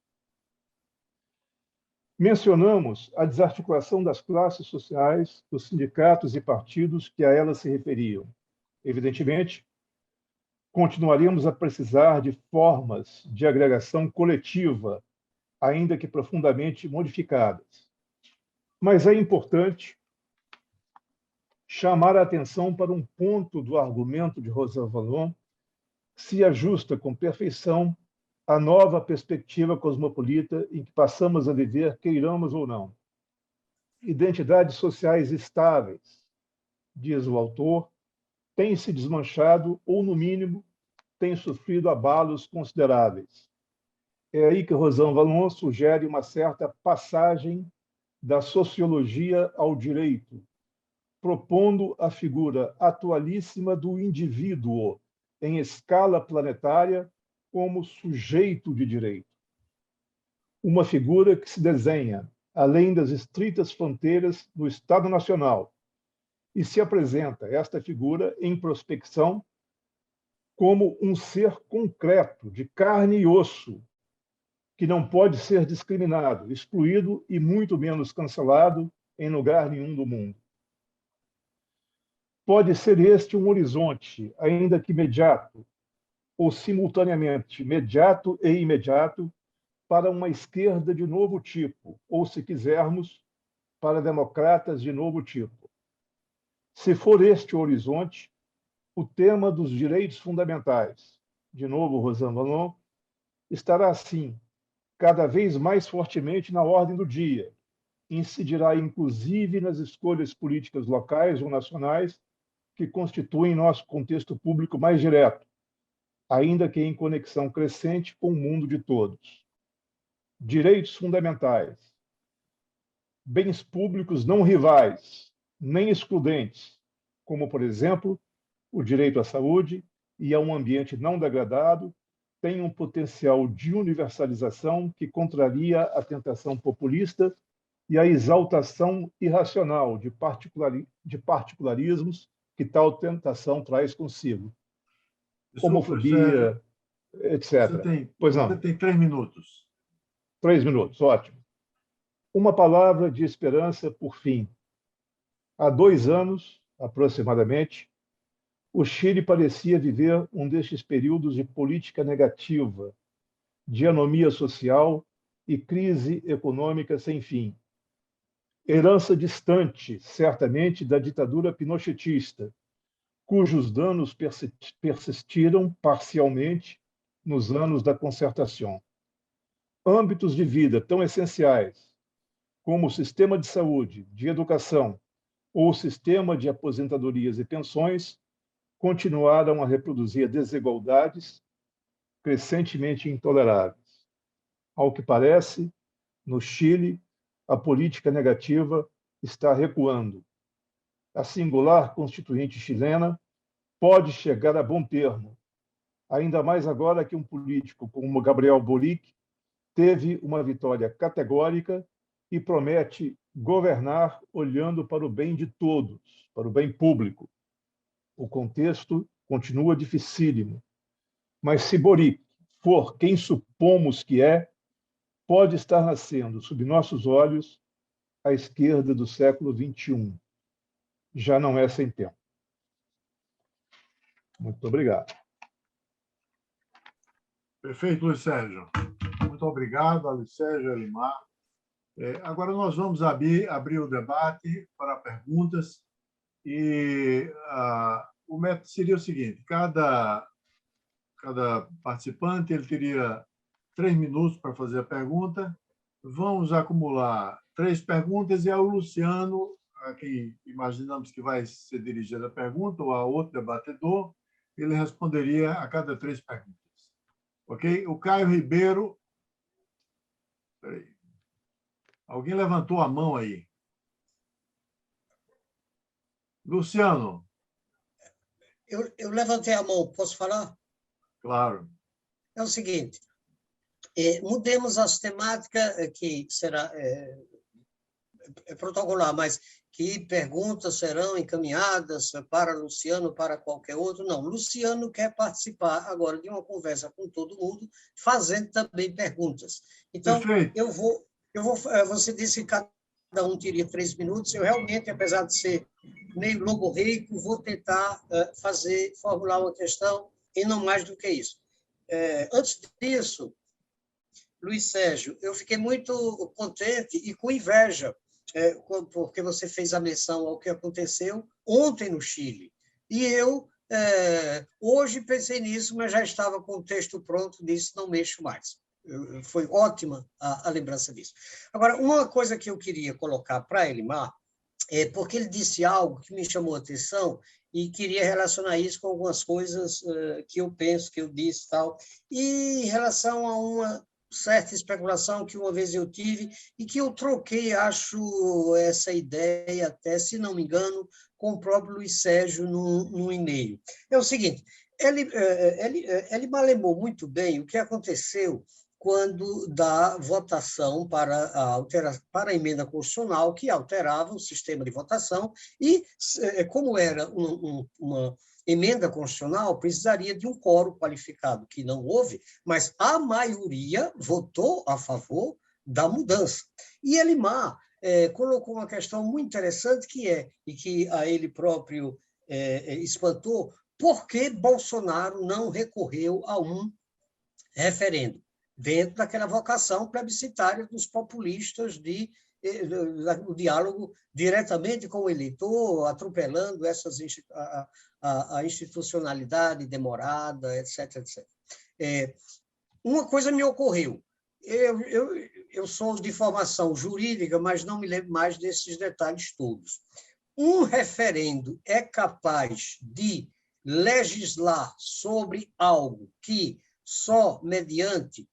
Speaker 5: Mencionamos a desarticulação das classes sociais, dos sindicatos e partidos que a elas se referiam. Evidentemente, continuaríamos a precisar de formas de agregação coletiva, ainda que profundamente modificadas. Mas é importante chamar a atenção para um ponto do argumento de Rosan Vallon que se ajusta com perfeição à nova perspectiva cosmopolita em que passamos a viver, queiramos ou não. Identidades sociais estáveis, diz o autor, têm se desmanchado ou, no mínimo, têm sofrido abalos consideráveis. É aí que Rosan Vallon sugere uma certa passagem da sociologia ao direito, propondo a figura atualíssima do indivíduo em escala planetária como sujeito de direito. Uma figura que se desenha além das estritas fronteiras do Estado Nacional e se apresenta esta figura em prospecção como um ser concreto, de carne e osso, que não pode ser discriminado, excluído e muito menos cancelado em lugar nenhum do mundo. Pode ser este um horizonte, ainda que imediato, ou simultaneamente imediato e imediato, para uma esquerda de novo tipo, ou, se quisermos, para democratas de novo tipo. Se for este o horizonte, o tema dos direitos fundamentais, de novo Rosan Vallon, estará assim, cada vez mais fortemente na ordem do dia, incidirá inclusive nas escolhas políticas locais ou nacionais que constituem nosso contexto público mais direto, ainda que em conexão crescente com o mundo de todos. Direitos fundamentais, bens públicos não rivais, nem excludentes, como, por exemplo, o direito à saúde e a um ambiente não degradado, têm um potencial de universalização que contraria a tentação populista e a exaltação irracional de particularismos que tal tentação traz consigo. Homofobia, etc. Pois não.
Speaker 3: Você tem 3 minutos.
Speaker 5: 3 minutos, ótimo. Uma palavra de esperança por fim. Há 2 anos, aproximadamente, o Chile parecia viver um destes períodos de política negativa, de anomia social e crise econômica sem fim. Herança distante, certamente, da ditadura pinochetista, cujos danos persistiram parcialmente nos anos da Concertação. Âmbitos de vida tão essenciais como o sistema de saúde, de educação ou o sistema de aposentadorias e pensões continuaram a reproduzir desigualdades crescentemente intoleráveis. Ao que parece, no Chile, a política negativa está recuando. A singular Constituinte chilena pode chegar a bom termo, ainda mais agora que um político como Gabriel Boric teve uma vitória categórica e promete governar olhando para o bem de todos, para o bem público. O contexto continua dificílimo, mas se Boric for quem supomos que é, pode estar nascendo, sob nossos olhos, a esquerda do século XXI. Já não é sem tempo. Muito obrigado.
Speaker 3: Perfeito, Luiz Sérgio. Muito obrigado, Luiz Sérgio e Elimar. Agora nós vamos abrir o debate para perguntas e o método seria o seguinte: cada participante ele teria 3 minutos para fazer a pergunta. Vamos acumular 3 perguntas e ao Luciano, a quem imaginamos que vai ser dirigida a pergunta, ou a outro debatedor, ele responderia a cada 3 perguntas. Ok? O Caio Ribeiro... Peraí. Alguém levantou a mão aí. Luciano.
Speaker 2: Eu levantei a mão, posso falar?
Speaker 3: Claro.
Speaker 2: É o seguinte, mudemos a sistemática, que será protocolar, mas que perguntas serão encaminhadas para Luciano, para qualquer outro. Não, Luciano quer participar agora de uma conversa com todo mundo, fazendo também perguntas. Então,
Speaker 3: perfeito.
Speaker 2: você disse que cada um teria 3 minutos. Eu realmente, apesar de ser meio logorreico, vou tentar formular uma questão e não mais do que isso. Antes disso, Luiz Sérgio, eu fiquei muito contente e com inveja, porque você fez a menção ao que aconteceu ontem no Chile. E eu, hoje, pensei nisso, mas já estava com o texto pronto, disse, não mexo mais. Foi ótima a lembrança disso. Agora, uma coisa que eu queria colocar para Elimar, porque ele disse algo que me chamou a atenção e queria relacionar isso com algumas coisas que eu penso, que eu disse e tal, e em relação a uma certa especulação que uma vez eu tive e que eu troquei, acho, essa ideia até, se não me engano, com o próprio Luiz Sérgio num e-mail. É o seguinte, ele malemou muito bem o que aconteceu quando da votação para a emenda constitucional, que alterava o sistema de votação, e, como era uma emenda constitucional, precisaria de um quórum qualificado, que não houve, mas a maioria votou a favor da mudança. E Elimar colocou uma questão muito interessante, e que a ele próprio espantou, por que Bolsonaro não recorreu a um referendo, dentro daquela vocação plebiscitária dos populistas o diálogo diretamente com o eleitor, atropelando a institucionalidade demorada, etc. etc. Uma coisa me ocorreu. Eu sou de formação jurídica, mas não me lembro mais desses detalhes todos. Um referendo é capaz de legislar sobre algo que só mediante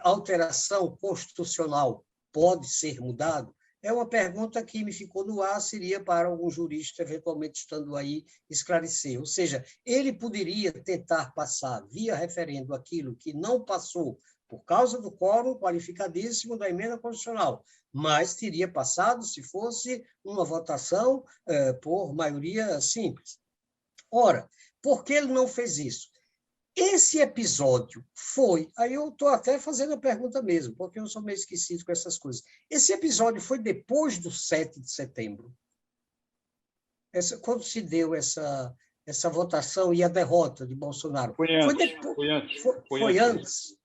Speaker 2: alteração constitucional pode ser mudado? É uma pergunta que me ficou no ar, seria para algum jurista, eventualmente estando aí, esclarecer. Ou seja, ele poderia tentar passar via referendo aquilo que não passou por causa do quórum qualificadíssimo da emenda constitucional, mas teria passado se fosse uma votação por maioria simples. Ora, por que ele não fez isso? Esse episódio foi... Aí eu estou até fazendo a pergunta mesmo, porque eu sou meio esquecido com essas coisas. Esse episódio foi depois do 7 de setembro? Quando se deu essa votação e a derrota de Bolsonaro?
Speaker 4: Foi antes.
Speaker 2: Foi antes?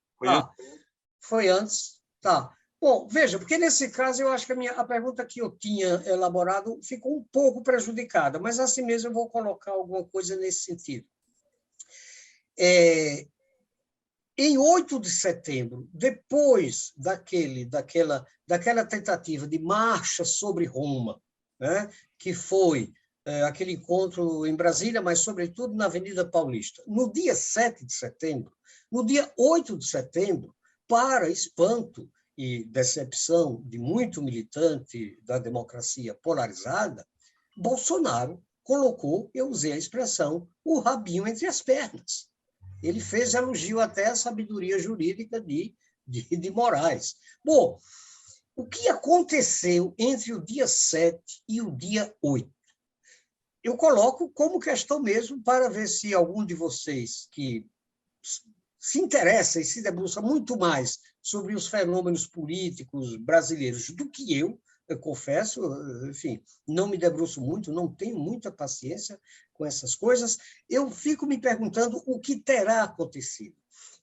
Speaker 2: Foi antes. Tá. Bom, veja, porque nesse caso eu acho que a pergunta que eu tinha elaborado ficou um pouco prejudicada, mas assim mesmo eu vou colocar alguma coisa nesse sentido. Em 8 de setembro, depois daquela tentativa de marcha sobre Roma, né, que foi aquele encontro em Brasília, mas, sobretudo, na Avenida Paulista, no dia 7 de setembro, no dia 8 de setembro, para espanto e decepção de muito militante da democracia polarizada, Bolsonaro colocou, eu usei a expressão, o rabinho entre as pernas. Ele fez elogio até à sabedoria jurídica de Moraes. Bom, o que aconteceu entre o dia 7 e o dia 8? Eu coloco como questão mesmo para ver se algum de vocês que se interessa e se debruça muito mais sobre os fenômenos políticos brasileiros do que eu confesso, enfim, não me debruço muito, não tenho muita paciência com essas coisas, eu fico me perguntando o que terá acontecido.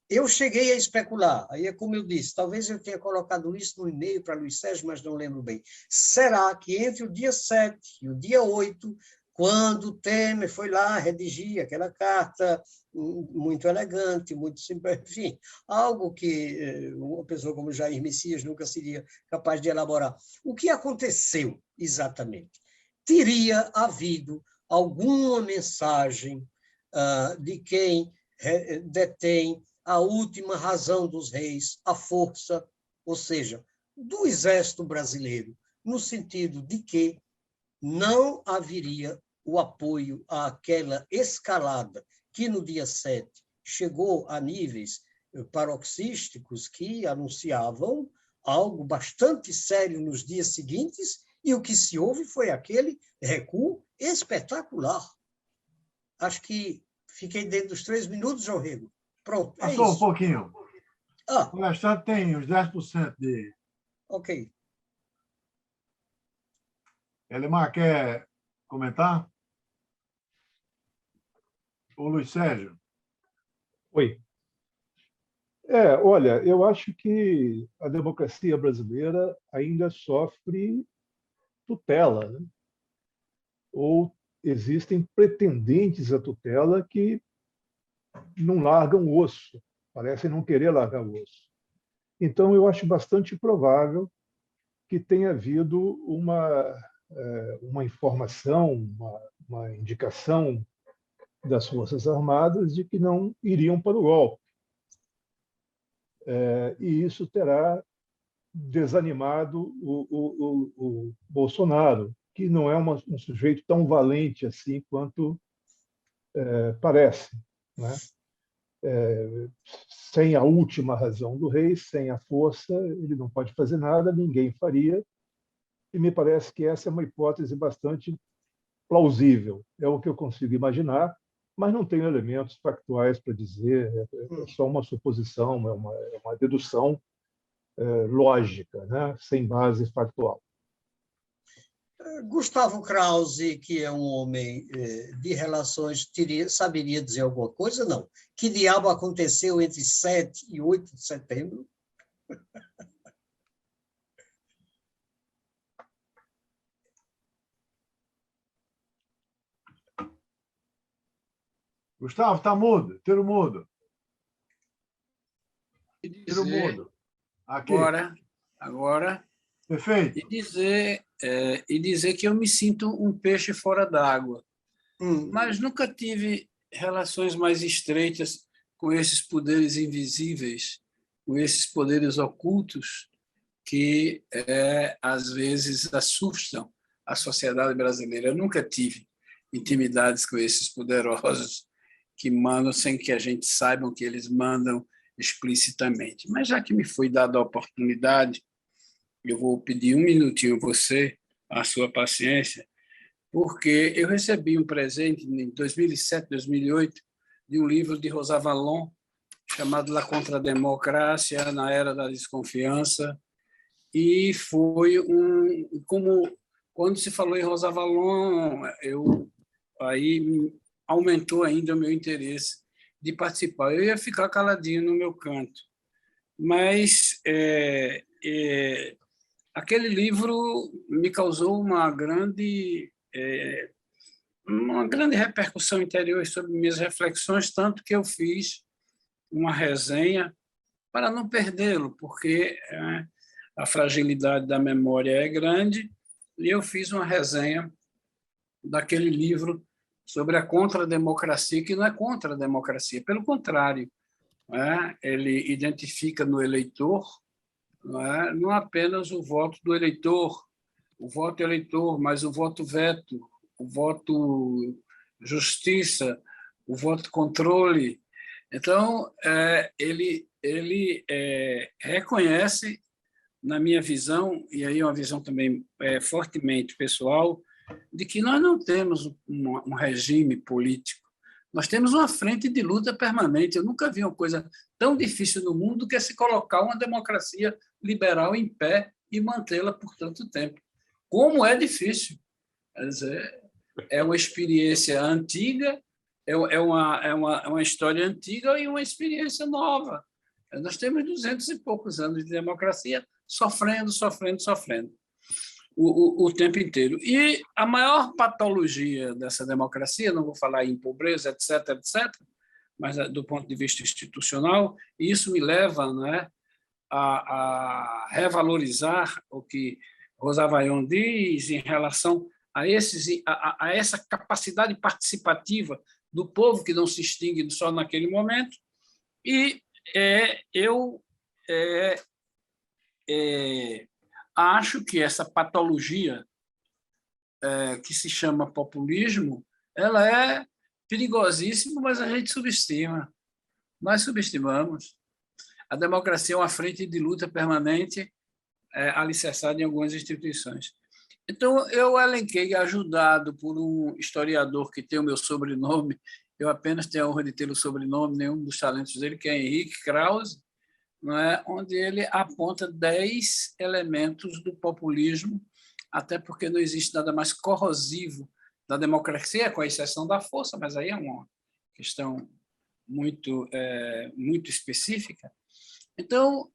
Speaker 2: Eu cheguei a especular, aí é como eu disse, talvez eu tenha colocado isso no e-mail para Luiz Sérgio, mas não lembro bem. Será que entre o dia 7 e o dia 8, quando Temer foi lá redigir aquela carta muito elegante, muito simples, enfim, algo que uma pessoa como Jair Messias nunca seria capaz de elaborar. O que aconteceu exatamente? Teria havido alguma mensagem de quem detém a última razão dos reis, a força, ou seja, do exército brasileiro, no sentido de que não haveria o apoio àquela escalada que no dia 7 chegou a níveis paroxísticos que anunciavam algo bastante sério nos dias seguintes, e o que se houve foi aquele recuo espetacular. Acho que fiquei dentro dos 3 minutos, João Rego. Pronto, é
Speaker 3: Passou
Speaker 2: isso.
Speaker 3: um pouquinho. O restante tem os 10% de...
Speaker 2: Ok.
Speaker 3: Elimar, quer comentar? O Luiz Sérgio?
Speaker 5: Oi. Olha, eu acho que a democracia brasileira ainda sofre tutela, né? Ou existem pretendentes à tutela que não largam o osso, parecem não querer largar o osso. Então, eu acho bastante provável que tenha havido uma informação, uma indicação das Forças Armadas de que não iriam para o golpe. E isso terá desanimado o Bolsonaro, que não é um sujeito tão valente assim quanto parece, né? Sem a última razão do rei, sem a força, ele não pode fazer nada, ninguém faria, e me parece que essa é uma hipótese bastante plausível. É o que eu consigo imaginar, mas não tenho elementos factuais para dizer, é só uma suposição, é uma dedução lógica, né? Sem base factual.
Speaker 2: Gustavo Krause, que é um homem de relações, saberia dizer alguma coisa? Não. Que diabo aconteceu entre 7 e 8 de setembro?
Speaker 3: Gustavo, está mudo. Tira o mudo. Tira o mudo. Aqui.
Speaker 6: Agora.
Speaker 3: Perfeito.
Speaker 6: E dizer que eu me sinto um peixe fora d'água. Mas nunca tive relações mais estreitas com esses poderes invisíveis, com esses poderes ocultos que, às vezes, assustam a sociedade brasileira. Eu nunca tive intimidades com esses poderosos que mandam sem que a gente saiba que eles mandam explicitamente. Mas já que me foi dada a oportunidade, eu vou pedir um minutinho a você, a sua paciência, porque eu recebi um presente em 2007, 2008, de um livro de Rosa Valon, chamado La Contrademocracia na Era da Desconfiança, e foi como quando se falou em Rosa Valon, aí aumentou ainda o meu interesse de participar. Eu ia ficar caladinho no meu canto, mas aquele livro me causou uma grande repercussão interior sobre minhas reflexões, tanto que eu fiz uma resenha para não perdê-lo, porque a fragilidade da memória é grande, e eu fiz uma resenha daquele livro sobre a contrademocracia, que não é contra a democracia, pelo contrário, ele identifica no eleitor não apenas o voto do eleitor, o voto eleitor, mas o voto veto, o voto justiça, o voto controle. Então, ele reconhece, na minha visão, e aí é uma visão também fortemente pessoal, de que nós não temos um regime político, nós temos uma frente de luta permanente. Eu nunca vi uma coisa tão difícil no mundo que é se colocar uma democracia liberal em pé e mantê-la por tanto tempo. Como é difícil! Quer dizer, é uma experiência antiga, é uma história antiga e uma experiência nova. Nós temos 200 e poucos anos de democracia sofrendo o tempo inteiro. E a maior patologia dessa democracia, não vou falar em pobreza, etc., mas do ponto de vista institucional, isso me leva, né, a revalorizar o que Rosa Vaillant diz em relação a essa capacidade participativa do povo, que não se extingue só naquele momento. E eu acho que essa patologia que se chama populismo, ela é perigosíssima, mas a gente subestima. Nós subestimamos. A democracia é uma frente de luta permanente alicerçada em algumas instituições. Então, eu elenquei, ajudado por um historiador que tem o meu sobrenome, eu apenas tenho a honra de ter o sobrenome, nenhum dos talentos dele, que é Henrique Krause, não é? Onde ele aponta 10 elementos do populismo, até porque não existe nada mais corrosivo da democracia, com a exceção da força, mas aí é uma questão muito específica. Então,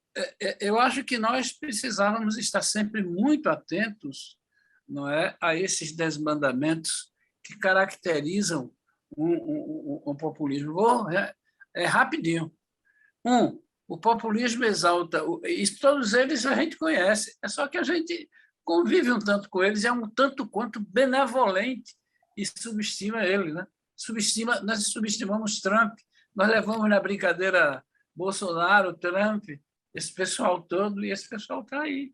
Speaker 6: eu acho que nós precisávamos estar sempre muito atentos, não é, a esses desmandamentos que caracterizam um populismo. Rapidinho. O populismo exalta, e todos eles a gente conhece, é só que a gente convive um tanto com eles, é um tanto quanto benevolente e subestima ele, né? Nós subestimamos Trump, nós levamos na brincadeira Bolsonaro, Trump, esse pessoal todo, e esse pessoal está aí.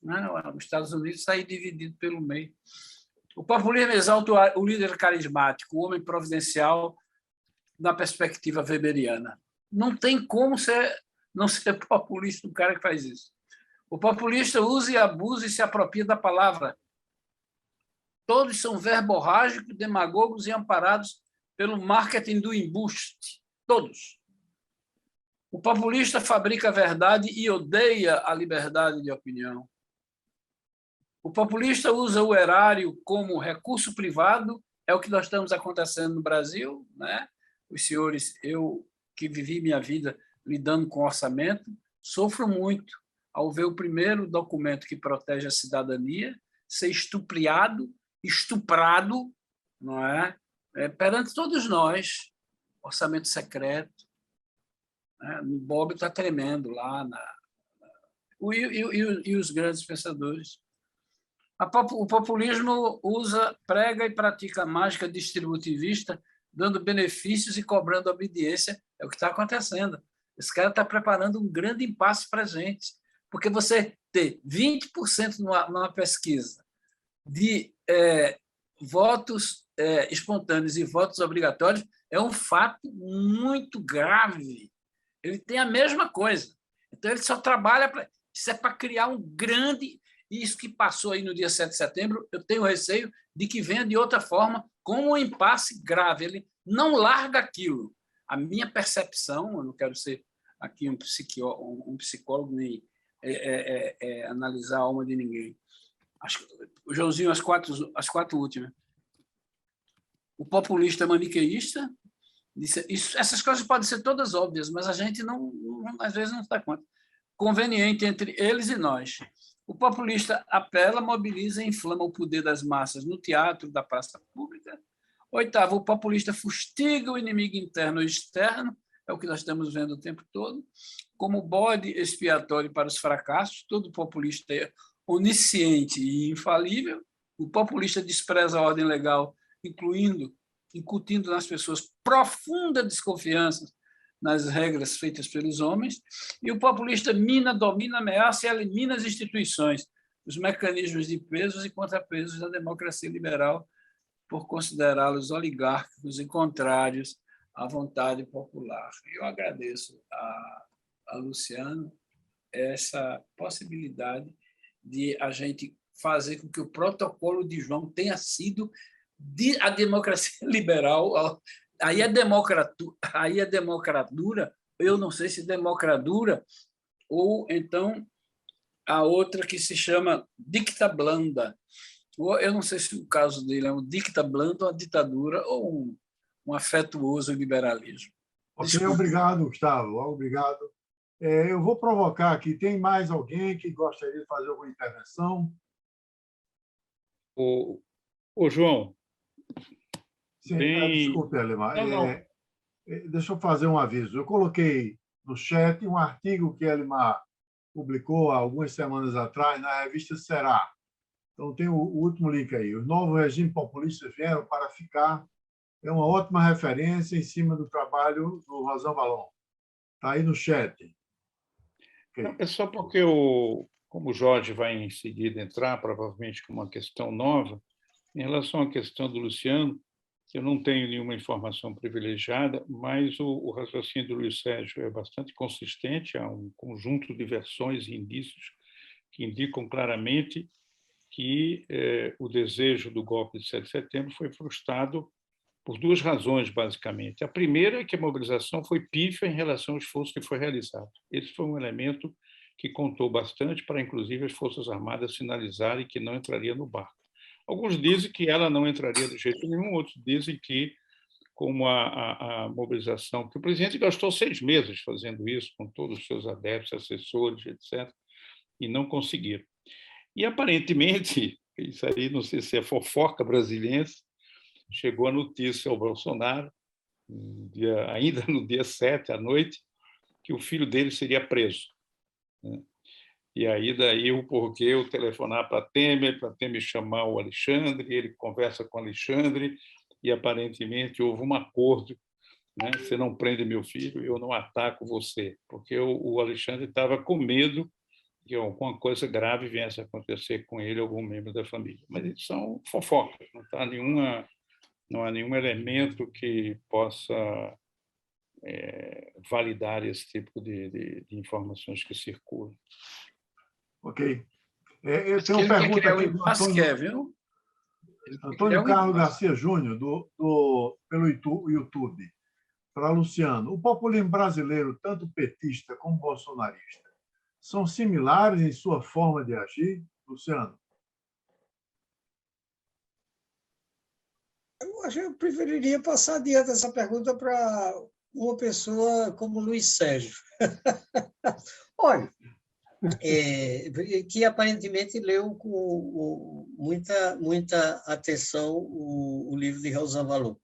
Speaker 6: Né? Os Estados Unidos está aí dividido pelo meio. O populismo exalta o líder carismático, o homem providencial da perspectiva weberiana. Não tem como não ser populista um cara que faz isso. O populista usa e abusa e se apropria da palavra. Todos são verborrágicos, demagogos e amparados pelo marketing do embuste. Todos. O populista fabrica a verdade e odeia a liberdade de opinião. O populista usa o erário como recurso privado, é o que nós estamos acontecendo no Brasil, né? Os senhores, eu que vivi minha vida lidando com orçamento, sofro muito ao ver o primeiro documento que protege a cidadania ser estuprado, não é? Perante todos nós, orçamento secreto. Né? O Bob está tremendo lá, e os grandes pensadores. O populismo prega e pratica mágica distributivista, dando benefícios e cobrando obediência. É o que está acontecendo. Esse cara está preparando um grande impasse para a gente, porque você ter 20% numa pesquisa de votos espontâneos e votos obrigatórios é um fato muito grave. Ele tem a mesma coisa. Então, ele só trabalha para... Isso é para criar um grande... Isso que passou aí no dia 7 de setembro, eu tenho receio de que venha de outra forma, com um impasse grave. Ele não larga aquilo. A minha percepção, eu não quero ser aqui um psicólogo nem analisar a alma de ninguém. O Joãozinho, as quatro últimas. O populista maniqueísta, essas coisas podem ser todas óbvias, mas a gente às vezes não se dá conta. Conveniente entre eles e nós. O populista apela, mobiliza e inflama o poder das massas no teatro da praça pública. 8º, o populista fustiga o inimigo interno e externo, é o que nós estamos vendo o tempo todo, como bode expiatório para os fracassos. Todo populista é onisciente e infalível. O populista despreza a ordem legal, incutindo nas pessoas profunda desconfiança nas regras feitas pelos homens, e o populista mina, domina, ameaça e elimina as instituições, os mecanismos de pesos e contrapesos da democracia liberal, por considerá-los oligárquicos e contrários à vontade popular. Eu agradeço a Luciano essa possibilidade de a gente fazer com que o protocolo de João tenha sido a democracia liberal. Aí a democratura, eu não sei se democratura ou então a outra que se chama dicta blanda. Eu não sei se o caso dele é um dicta blanda, uma ditadura ou um afetuoso liberalismo.
Speaker 3: Ok, obrigado, Gustavo. Obrigado. Eu vou provocar aqui. Tem mais alguém que gostaria de fazer alguma intervenção?
Speaker 4: Ô, João.
Speaker 3: Sim, desculpe, Alemar.
Speaker 4: Não.
Speaker 3: Deixa eu fazer um aviso. Eu coloquei no chat um artigo que Alemar publicou há algumas semanas atrás na revista Será. Então, tem o último link aí. Os novos regimes populistas vieram para ficar. É uma ótima referência em cima do trabalho do Rosan Vallon. Está aí no chat. Okay.
Speaker 4: Não, é só porque, como o Jorge vai em seguida entrar, provavelmente com uma questão nova, em relação à questão do Luciano, eu não tenho nenhuma informação privilegiada, mas o raciocínio do Luiz Sérgio é bastante consistente, há um conjunto de versões e indícios que indicam claramente que o desejo do golpe de 7 de setembro foi frustrado por duas razões, basicamente. A primeira é que a mobilização foi pífia em relação ao esforço que foi realizado. Esse foi um elemento que contou bastante para, inclusive, as Forças Armadas sinalizarem que não entraria no barco. Alguns dizem que ela não entraria de jeito nenhum, outros dizem que, como a mobilização, que o presidente gastou 6 meses fazendo isso, com todos os seus adeptos, assessores, etc., e não conseguiram. E, aparentemente, isso aí não sei se é fofoca brasileira, chegou a notícia ao Bolsonaro, ainda no dia 7, à noite, que o filho dele seria preso. E aí, daí o porquê eu telefonar para Temer chamar o Alexandre, ele conversa com o Alexandre, e aparentemente houve um acordo, né? Você não prende meu filho, eu não ataco você, porque o Alexandre estava com medo que alguma coisa grave viesse a acontecer com ele, algum membro da família. Mas isso são fofocas, não há nenhum elemento que possa validar esse tipo de informações que circulam.
Speaker 3: Ok. Eu tenho uma pergunta aqui do Antônio Carlos Garcia Júnior, pelo YouTube, para Luciano. O populismo brasileiro, tanto petista como bolsonarista, são similares em sua forma de agir? Luciano?
Speaker 2: Eu preferiria passar adiante essa pergunta para uma pessoa como Luiz Sérgio. Olha, que aparentemente leu com muita atenção o livro de Rosan Vallon.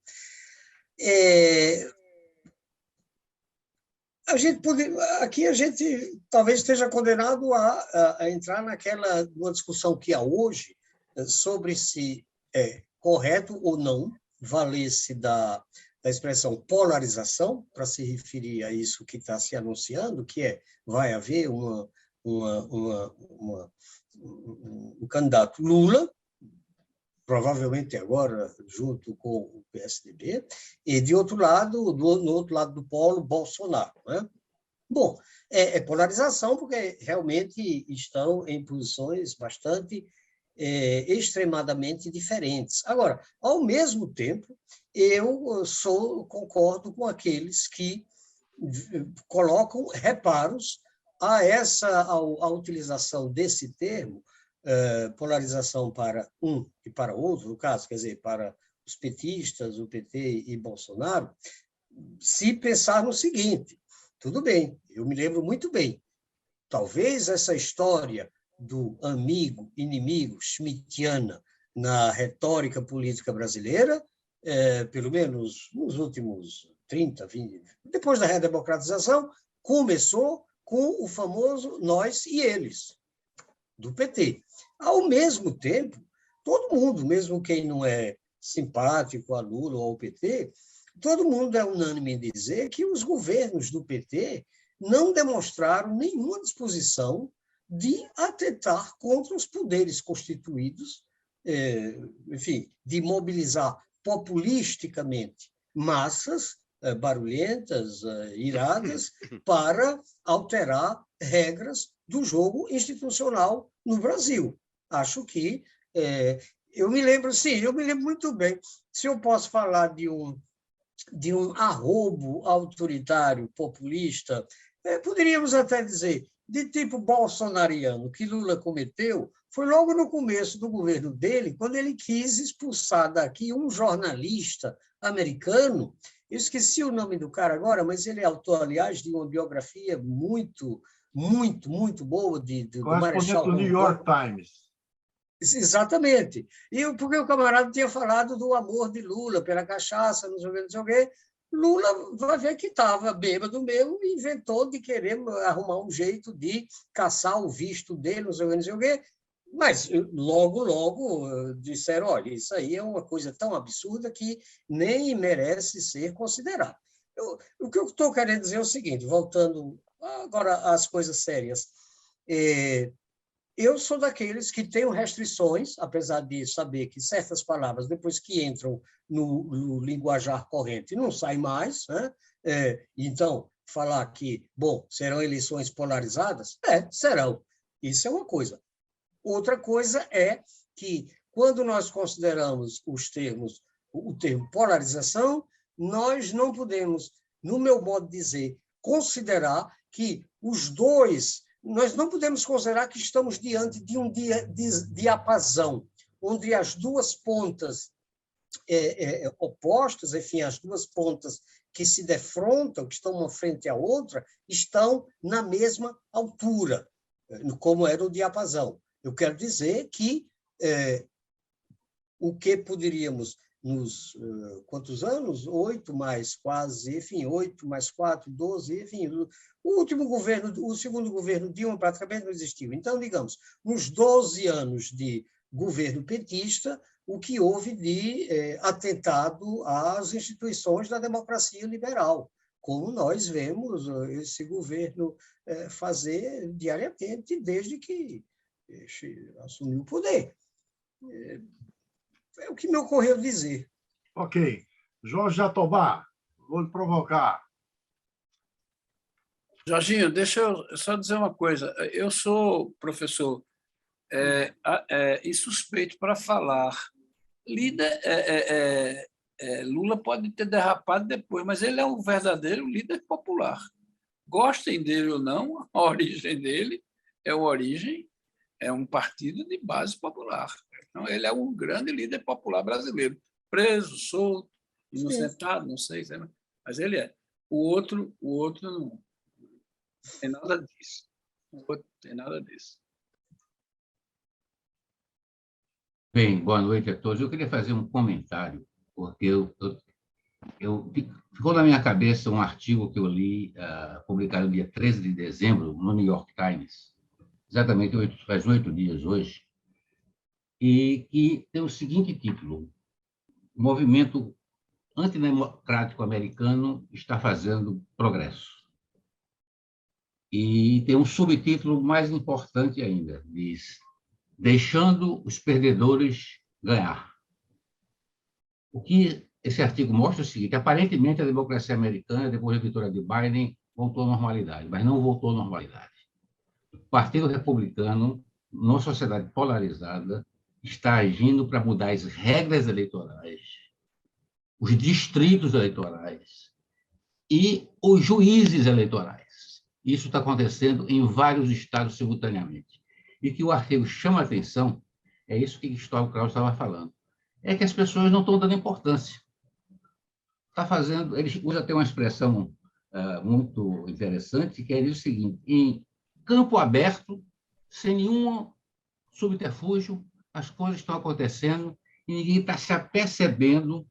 Speaker 2: Aqui a gente talvez esteja condenado a entrar numa discussão que há hoje sobre se é correto ou não valer-se da expressão polarização para se referir a isso que está se anunciando, que vai haver um candidato Lula, provavelmente agora junto com o PSDB, e no outro lado do polo, Bolsonaro. Né? Bom, é polarização porque realmente estão em posições extremadamente diferentes. Agora, ao mesmo tempo, eu concordo com aqueles que colocam reparos à utilização desse termo, polarização para um e para outro, no caso, quer dizer, para os petistas, o PT e Bolsonaro, se pensar no seguinte: tudo bem, eu me lembro muito bem, talvez essa história do amigo-inimigo schmittiana na retórica política brasileira, pelo menos nos últimos 30, 20, depois da redemocratização, começou com o famoso nós e eles, do PT. Ao mesmo tempo, todo mundo, mesmo quem não é simpático a Lula ou ao PT, todo mundo é unânime em dizer que os governos do PT não demonstraram nenhuma disposição de atentar contra os poderes constituídos, enfim, de mobilizar populisticamente massas barulhentas, iradas, para alterar regras do jogo institucional no Brasil. Acho que eu me lembro muito bem. Se eu posso falar de um arrobo autoritário, populista, poderíamos até dizer, de tipo bolsonariano, que Lula cometeu, foi logo no começo do governo dele, quando ele quis expulsar daqui um jornalista americano. Eu esqueci o nome do cara agora, mas ele é autor, aliás, de uma biografia muito, muito, muito boa do Marechal
Speaker 3: do New York Times.
Speaker 2: Exatamente. Porque o camarada tinha falado do amor de Lula pela cachaça, não sei o quê. Lula vai ver que estava bêbado mesmo e inventou de querer arrumar um jeito de caçar o visto dele, não sei o quê. Mas logo disseram, olha, isso aí é uma coisa tão absurda que nem merece ser considerado. O que eu estou querendo dizer é o seguinte, voltando agora às coisas sérias. Eu sou daqueles que tenho restrições, apesar de saber que certas palavras, depois que entram no linguajar corrente, não saem mais, né? Então, falar que, bom, serão eleições polarizadas? Serão. Isso é uma coisa. Outra coisa é que, quando nós consideramos o termo polarização, nós não podemos, no meu modo de dizer, considerar que os dois... Nós não podemos considerar que estamos diante de um diapasão, onde as duas pontas opostas, enfim, as duas pontas que se defrontam, que estão uma frente à outra, estão na mesma altura, como era o diapasão. Eu quero dizer que o que poderíamos quantos anos? 8 mais quase, enfim, 8 mais 4, 12, enfim, o segundo governo Dilma praticamente não existiu. Então, digamos, nos 12 anos de governo petista, o que houve de atentado às instituições da democracia liberal, como nós vemos esse governo fazer diariamente desde que assumiu o poder. É o que me ocorreu dizer.
Speaker 3: Ok. Jorge Jatobá, vou lhe provocar.
Speaker 6: Jorginho, deixa eu só dizer uma coisa. Eu sou professor insuspeito para falar. Lula pode ter derrapado depois, mas ele é um verdadeiro líder popular. Gostem dele ou não, a origem dele é um partido de base popular. Então, ele é um grande líder popular brasileiro. Preso, solto, inocentado, não sei, mas ele é. O outro não tem nada disso. O outro não tem nada disso.
Speaker 7: Bem, boa noite a todos. Eu queria fazer um comentário, porque ficou na minha cabeça um artigo que eu li, publicado no dia 13 de dezembro, no New York Times, exatamente faz 8 dias hoje, e que tem o seguinte título: o movimento antidemocrático americano está fazendo progresso. E tem um subtítulo mais importante ainda, diz: deixando os perdedores ganhar. O que esse artigo mostra é o seguinte: aparentemente a democracia americana, depois da vitória de Biden, voltou à normalidade, mas não voltou à normalidade. O Partido Republicano, numa sociedade polarizada, está agindo para mudar as regras eleitorais, os distritos eleitorais e os juízes eleitorais. Isso está acontecendo em vários estados simultaneamente. E que o artigo chama a atenção, é isso que Gustavo Krause estava falando, é que as pessoas não estão dando importância. Ele usa até uma expressão muito interessante, que é o seguinte: em campo aberto, sem nenhum subterfúgio, as coisas estão acontecendo e ninguém está se apercebendo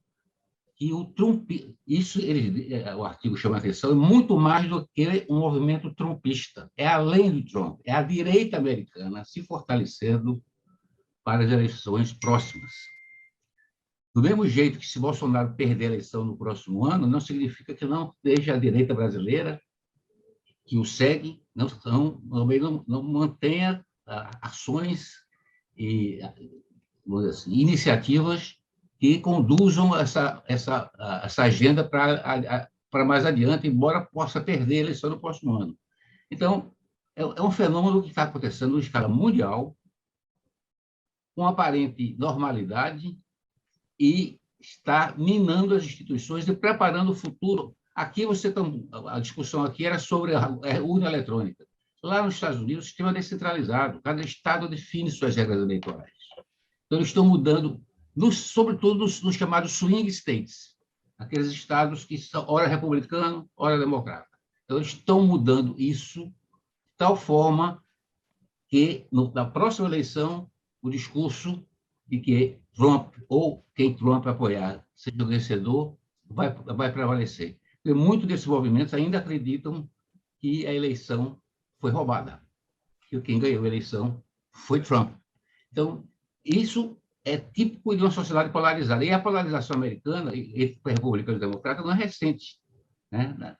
Speaker 7: que o Trump... o artigo chama a atenção, é muito mais do que um movimento trumpista. É além do Trump, é a direita americana se fortalecendo para as eleições próximas. Do mesmo jeito que, se Bolsonaro perder a eleição no próximo ano, não significa que não deixe a direita brasileira, que o segue, não mantenha ações e assim, iniciativas que conduzam essa agenda para mais adiante, embora possa perder a eleição no próximo ano. Então, é um fenômeno que está acontecendo em escala mundial, com aparente normalidade, e está minando as instituições e preparando o futuro. Aqui a discussão aqui era sobre a urna eletrônica. Lá nos Estados Unidos, o sistema é descentralizado, cada estado define suas regras eleitorais. Então, eles estão mudando, sobretudo nos chamados swing states, aqueles estados que são ora republicano, ora democrata. Então, eles estão mudando isso de tal forma que, na próxima eleição, o discurso de que Trump, ou quem Trump apoiar, seja o vencedor, vai prevalecer. E muitos desses movimentos ainda acreditam que a eleição foi roubada, que quem ganhou a eleição foi Trump. Então, isso é típico de uma sociedade polarizada. E a polarização americana, entre republicanos e democratas, não é recente, né?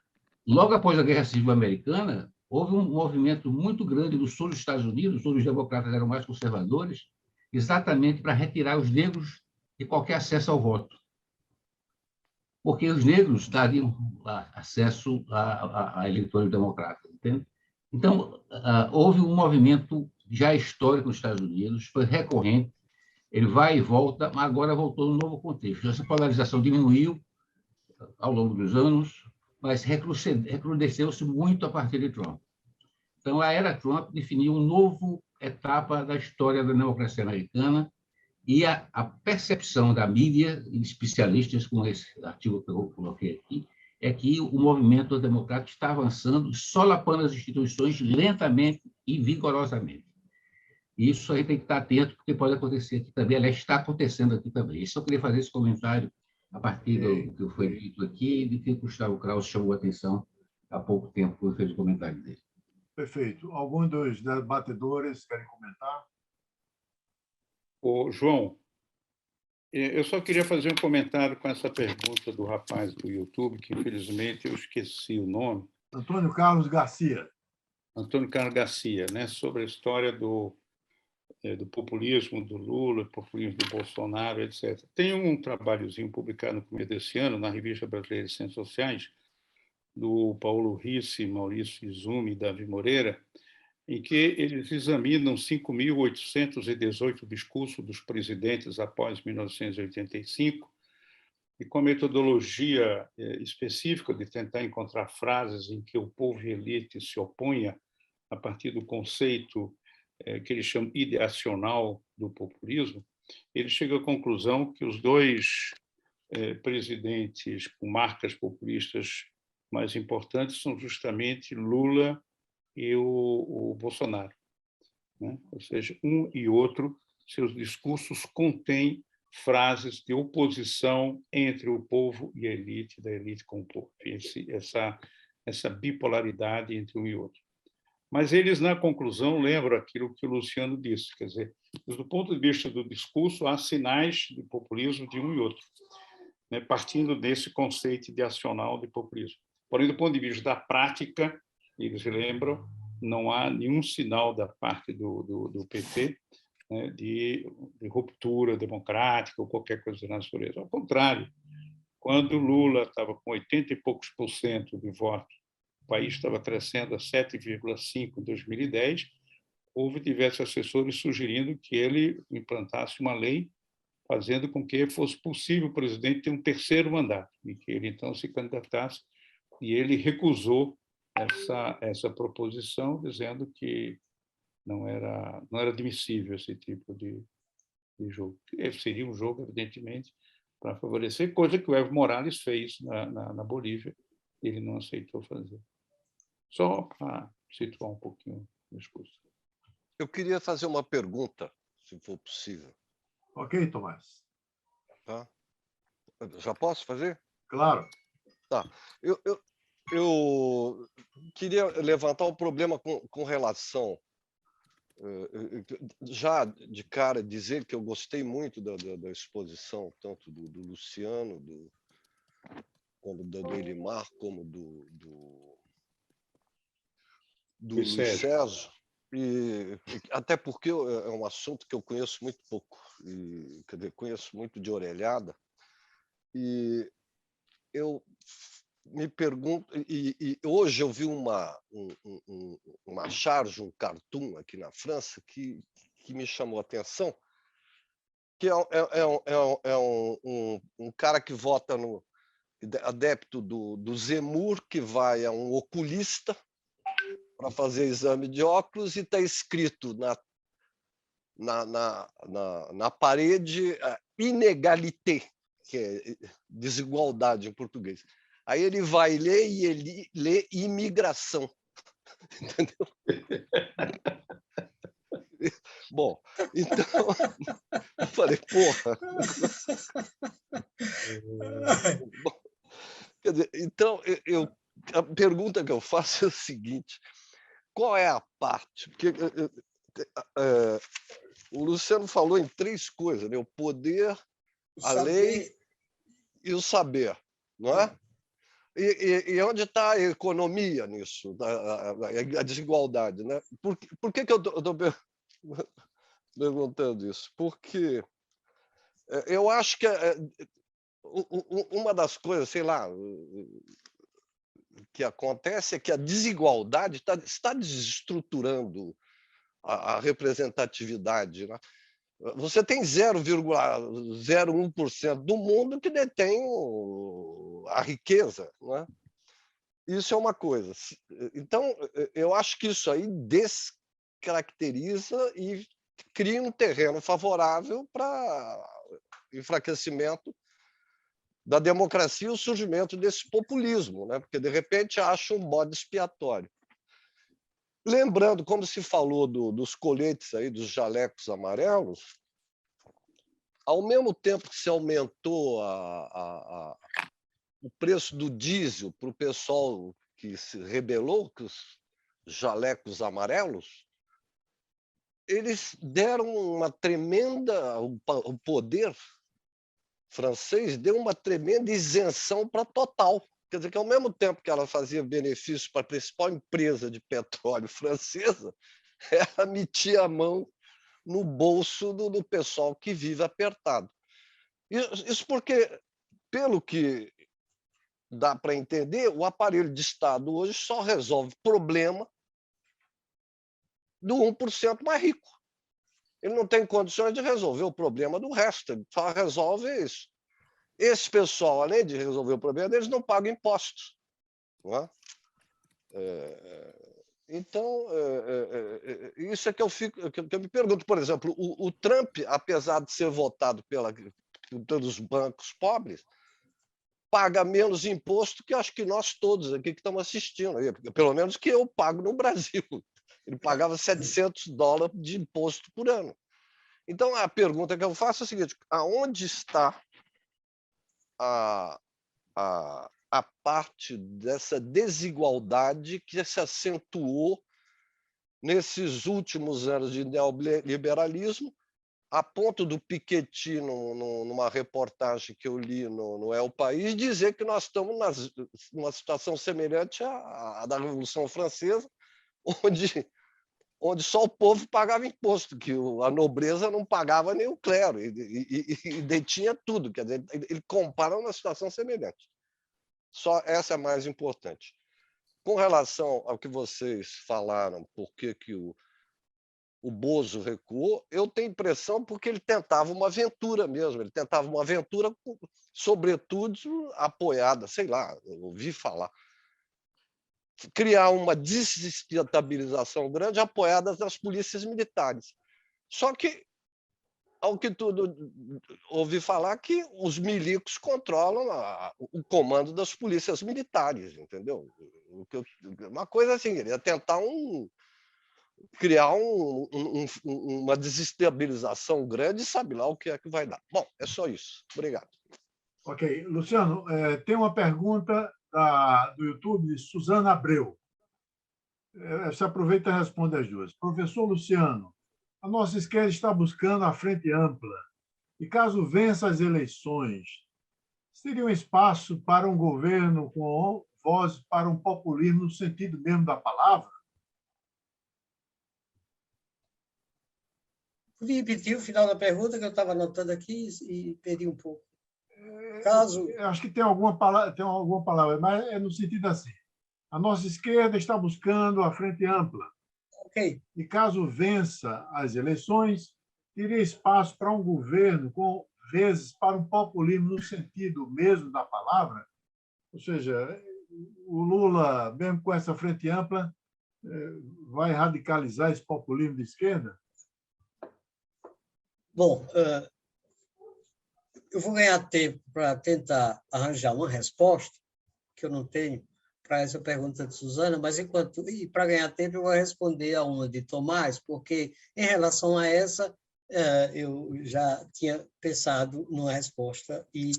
Speaker 7: Logo após a Guerra Civil Americana, houve um movimento muito grande no sul dos Estados Unidos, onde os democratas eram mais conservadores, exatamente para retirar os negros de qualquer acesso ao voto. Porque os negros dariam acesso a eleitores democratas, entende? Então, houve um movimento já histórico nos Estados Unidos, foi recorrente, ele vai e volta, mas agora voltou num novo contexto. Essa polarização diminuiu ao longo dos anos, mas recrudesceu-se muito a partir de Trump. Então, a era Trump definiu uma nova etapa da história da democracia americana, e a percepção da mídia e de especialistas, com esse artigo que eu coloquei aqui, é que o movimento democrático está avançando, solapando as instituições lentamente e vigorosamente. Isso aí tem que estar atento, porque pode acontecer aqui também, aliás, está acontecendo aqui também. Isso eu queria fazer esse comentário a partir do que foi dito aqui e de que o Gustavo Krause chamou a atenção há pouco tempo, quando fez o comentário dele.
Speaker 3: Perfeito. Algum dos debatedores querem comentar?
Speaker 4: Ô, João, eu só queria fazer um comentário com essa pergunta do rapaz do YouTube, que infelizmente eu esqueci o nome.
Speaker 3: Antônio Carlos Garcia.
Speaker 4: Antônio Carlos Garcia, né, sobre a história do populismo do Lula, populismo do Bolsonaro, etc. Tem um trabalhozinho publicado no começo desse ano, na Revista Brasileira de Ciências Sociais, do Paulo Risse, Maurício Izumi e Davi Moreira, em que eles examinam 5.818 discursos dos presidentes após 1985, e com a metodologia específica de tentar encontrar frases em que o povo e a elite se oponha a partir do conceito que eles chamam ideacional do populismo, ele chega à conclusão que os dois presidentes com marcas populistas mais importantes são justamente Lula e o Bolsonaro, né? Ou seja, um e outro, seus discursos contêm frases de oposição entre o povo e a elite, da elite com o povo, essa bipolaridade entre um e outro. Mas eles, na conclusão, lembram aquilo que o Luciano disse, quer dizer, do ponto de vista do discurso, há sinais de populismo de um e outro, né, partindo desse conceito ideacional de populismo. Porém, do ponto de vista da prática, eles lembram, não há nenhum sinal da parte do PT, né, de ruptura democrática ou qualquer coisa da natureza. Ao contrário, quando Lula estava com 80 e poucos % de voto, o país estava crescendo a 7,5% em 2010, houve diversos assessores sugerindo que ele implantasse uma lei fazendo com que fosse possível o presidente ter um terceiro mandato, e que ele, então, se candidatasse, e ele recusou essa proposição, dizendo que não era admissível esse tipo de jogo. Seria um jogo, evidentemente, para favorecer, coisa que o Evo Morales fez na Bolívia, ele não aceitou fazer. Só para situar um pouquinho o discurso.
Speaker 8: Eu queria fazer uma pergunta, se for possível.
Speaker 3: Ok, Tomás.
Speaker 8: Tá? Já posso fazer?
Speaker 3: Claro.
Speaker 8: Tá. Eu queria levantar um problema com relação já de cara dizer que eu gostei muito da exposição, tanto do Luciano, como do Elimar, como do Luiz Sérgio, e até porque é um assunto que eu conheço muito pouco, e, quer dizer, conheço muito de orelhada, e eu me pergunto, e hoje eu vi uma charge, um cartoon aqui na França que me chamou a atenção, que é um cara que vota no adepto do Zemmour, que vai a um oculista para fazer exame de óculos, e está escrito na parede inégalité, que é desigualdade em português. Aí ele vai ler e ele lê imigração. Entendeu? Bom, então eu falei, porra. Bom, quer dizer, então, a pergunta que eu faço é o seguinte: qual é a parte? Porque o Luciano falou em 3 coisas, né? O poder, a lei e o saber, não é? E onde está a economia nisso, a desigualdade, né? Por que eu estou perguntando isso? Porque eu acho que uma das coisas, sei lá, que acontece é que a desigualdade está desestruturando a representatividade, né? Você tem 0,01% do mundo que detém a riqueza, né? Isso é uma coisa. Então, eu acho que isso aí descaracteriza e cria um terreno favorável para enfraquecimento da democracia e o surgimento desse populismo, né? Porque, de repente, acha um bode expiatório. Lembrando, como se falou dos coletes aí, dos jalecos amarelos, ao mesmo tempo que se aumentou o preço do diesel para o pessoal que se rebelou, que os jalecos amarelos, eles deram uma tremenda... O poder francês deu uma tremenda isenção para Total. Quer dizer que, ao mesmo tempo que ela fazia benefícios para a principal empresa de petróleo francesa, ela metia a mão no bolso do pessoal que vive apertado. Isso porque, pelo que dá para entender, o aparelho de Estado hoje só resolve problema do 1% mais rico. Ele não tem condições de resolver o problema do resto, ele só resolve isso. Esse pessoal, além de resolver o problema deles, não paga impostos. Não é? Então, isso é que eu me pergunto. Por exemplo, o Trump, apesar de ser votado pelos bancos pobres, paga menos imposto que acho que nós todos aqui que estamos assistindo, pelo menos que eu pago no Brasil. Ele pagava $700 de imposto por ano. Então, a pergunta que eu faço é a seguinte: aonde está a parte dessa desigualdade que se acentuou nesses últimos anos de neoliberalismo, a ponto do Piketty, numa reportagem que eu li no El País, dizer que nós estamos numa situação semelhante à da Revolução Francesa, onde só o povo pagava imposto, que a nobreza não pagava nem o clero, e detinha tudo. Quer dizer, ele compara uma situação semelhante. Só essa é a mais importante. Com relação ao que vocês falaram, por que o Bozo recuou, eu tenho impressão porque ele tentava uma aventura mesmo, ele tentava uma aventura, sobretudo apoiada, sei lá, eu ouvi falar, criar uma desestabilização grande apoiada nas polícias militares. Só que, ao que tudo ouvi falar, que os milicos controlam o comando das polícias militares, entendeu? Uma coisa assim, ele ia tentar criar uma desestabilização grande e sabe lá o que é que vai dar. Bom, é só isso. Obrigado.
Speaker 3: Ok. Luciano, tem uma pergunta do YouTube de Suzana Abreu. Você aproveita e responde as duas. Professor Luciano, a nossa esquerda está buscando a frente ampla. E caso vença as eleições, seria um espaço para um governo com voz para um populismo no sentido mesmo da palavra?
Speaker 2: Podia repetir o final da pergunta, que eu estava anotando aqui e perdi um pouco. Caso...
Speaker 3: Eu acho que tem alguma palavra, mas é no sentido assim. A nossa esquerda está buscando a frente ampla.
Speaker 2: Ok.
Speaker 3: E caso vença as eleições, teria espaço para um governo com vezes para um populismo no sentido mesmo da palavra? Ou seja, o Lula, mesmo com essa frente ampla, vai radicalizar esse populismo de esquerda?
Speaker 2: Bom, eu vou ganhar tempo para tentar arranjar uma resposta, que eu não tenho, para essa pergunta de Suzana, mas e para ganhar tempo eu vou responder a uma de Tomás, porque em relação a essa eu já tinha pensado numa resposta e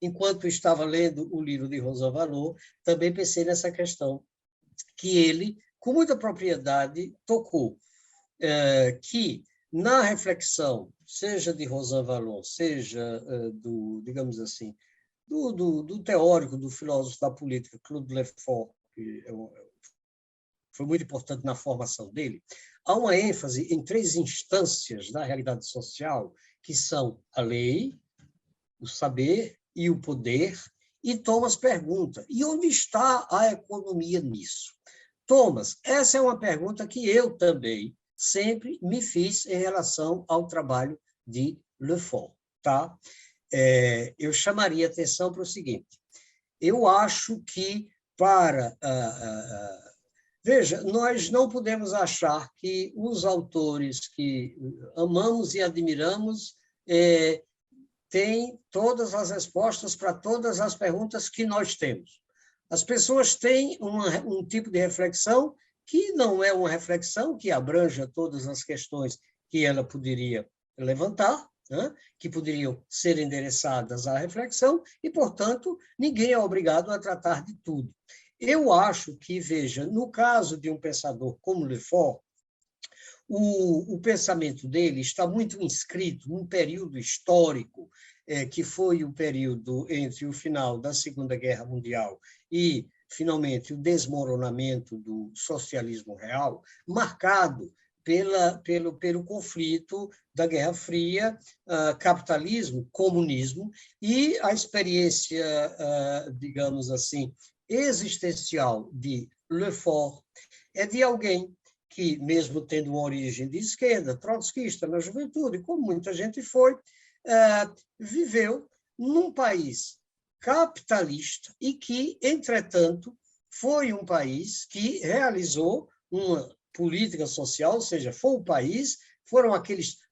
Speaker 2: enquanto estava lendo o livro de Rosa Valor, também pensei nessa questão que ele, com muita propriedade, tocou, que na reflexão, seja de Rosa Valor, seja digamos assim, do teórico, do filósofo da política, Claude Lefort, que foi muito importante na formação dele, há uma ênfase em 3 instâncias da realidade social, que são a lei, o saber e o poder, e Thomas pergunta, e onde está a economia nisso? Thomas, essa é uma pergunta que eu também sempre me fiz em relação ao trabalho de Lefort, tá? Eu chamaria atenção para o seguinte, eu acho que veja, nós não podemos achar que os autores que amamos e admiramos têm todas as respostas para todas as perguntas que nós temos. As pessoas têm um tipo de reflexão que não é uma reflexão que abranja todas as questões que ela poderia levantar, né, que poderiam ser endereçadas à reflexão, e, portanto, ninguém é obrigado a tratar de tudo. Eu acho que, veja, no caso de um pensador como Lefort, o pensamento dele está muito inscrito num período histórico, que foi o período entre o final da Segunda Guerra Mundial e, finalmente, o desmoronamento do socialismo real, marcado pelo conflito da Guerra Fria, capitalismo, comunismo, e a experiência, digamos assim, existencial de Lefort é de alguém que, mesmo tendo uma origem de esquerda, trotskista na juventude, como muita gente foi, viveu num país capitalista e que, entretanto, foi um país que realizou uma política social, ou seja, foram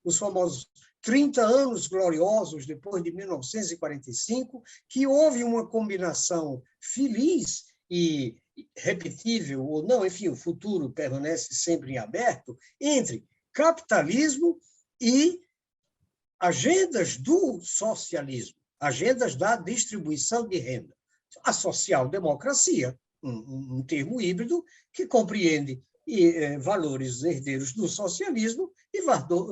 Speaker 2: os famosos 30 anos gloriosos depois de 1945, que houve uma combinação feliz e repetível ou não, enfim, o futuro permanece sempre em aberto, entre capitalismo e agendas do socialismo, agendas da distribuição de renda. A social-democracia, um termo híbrido que compreende valores herdeiros do socialismo e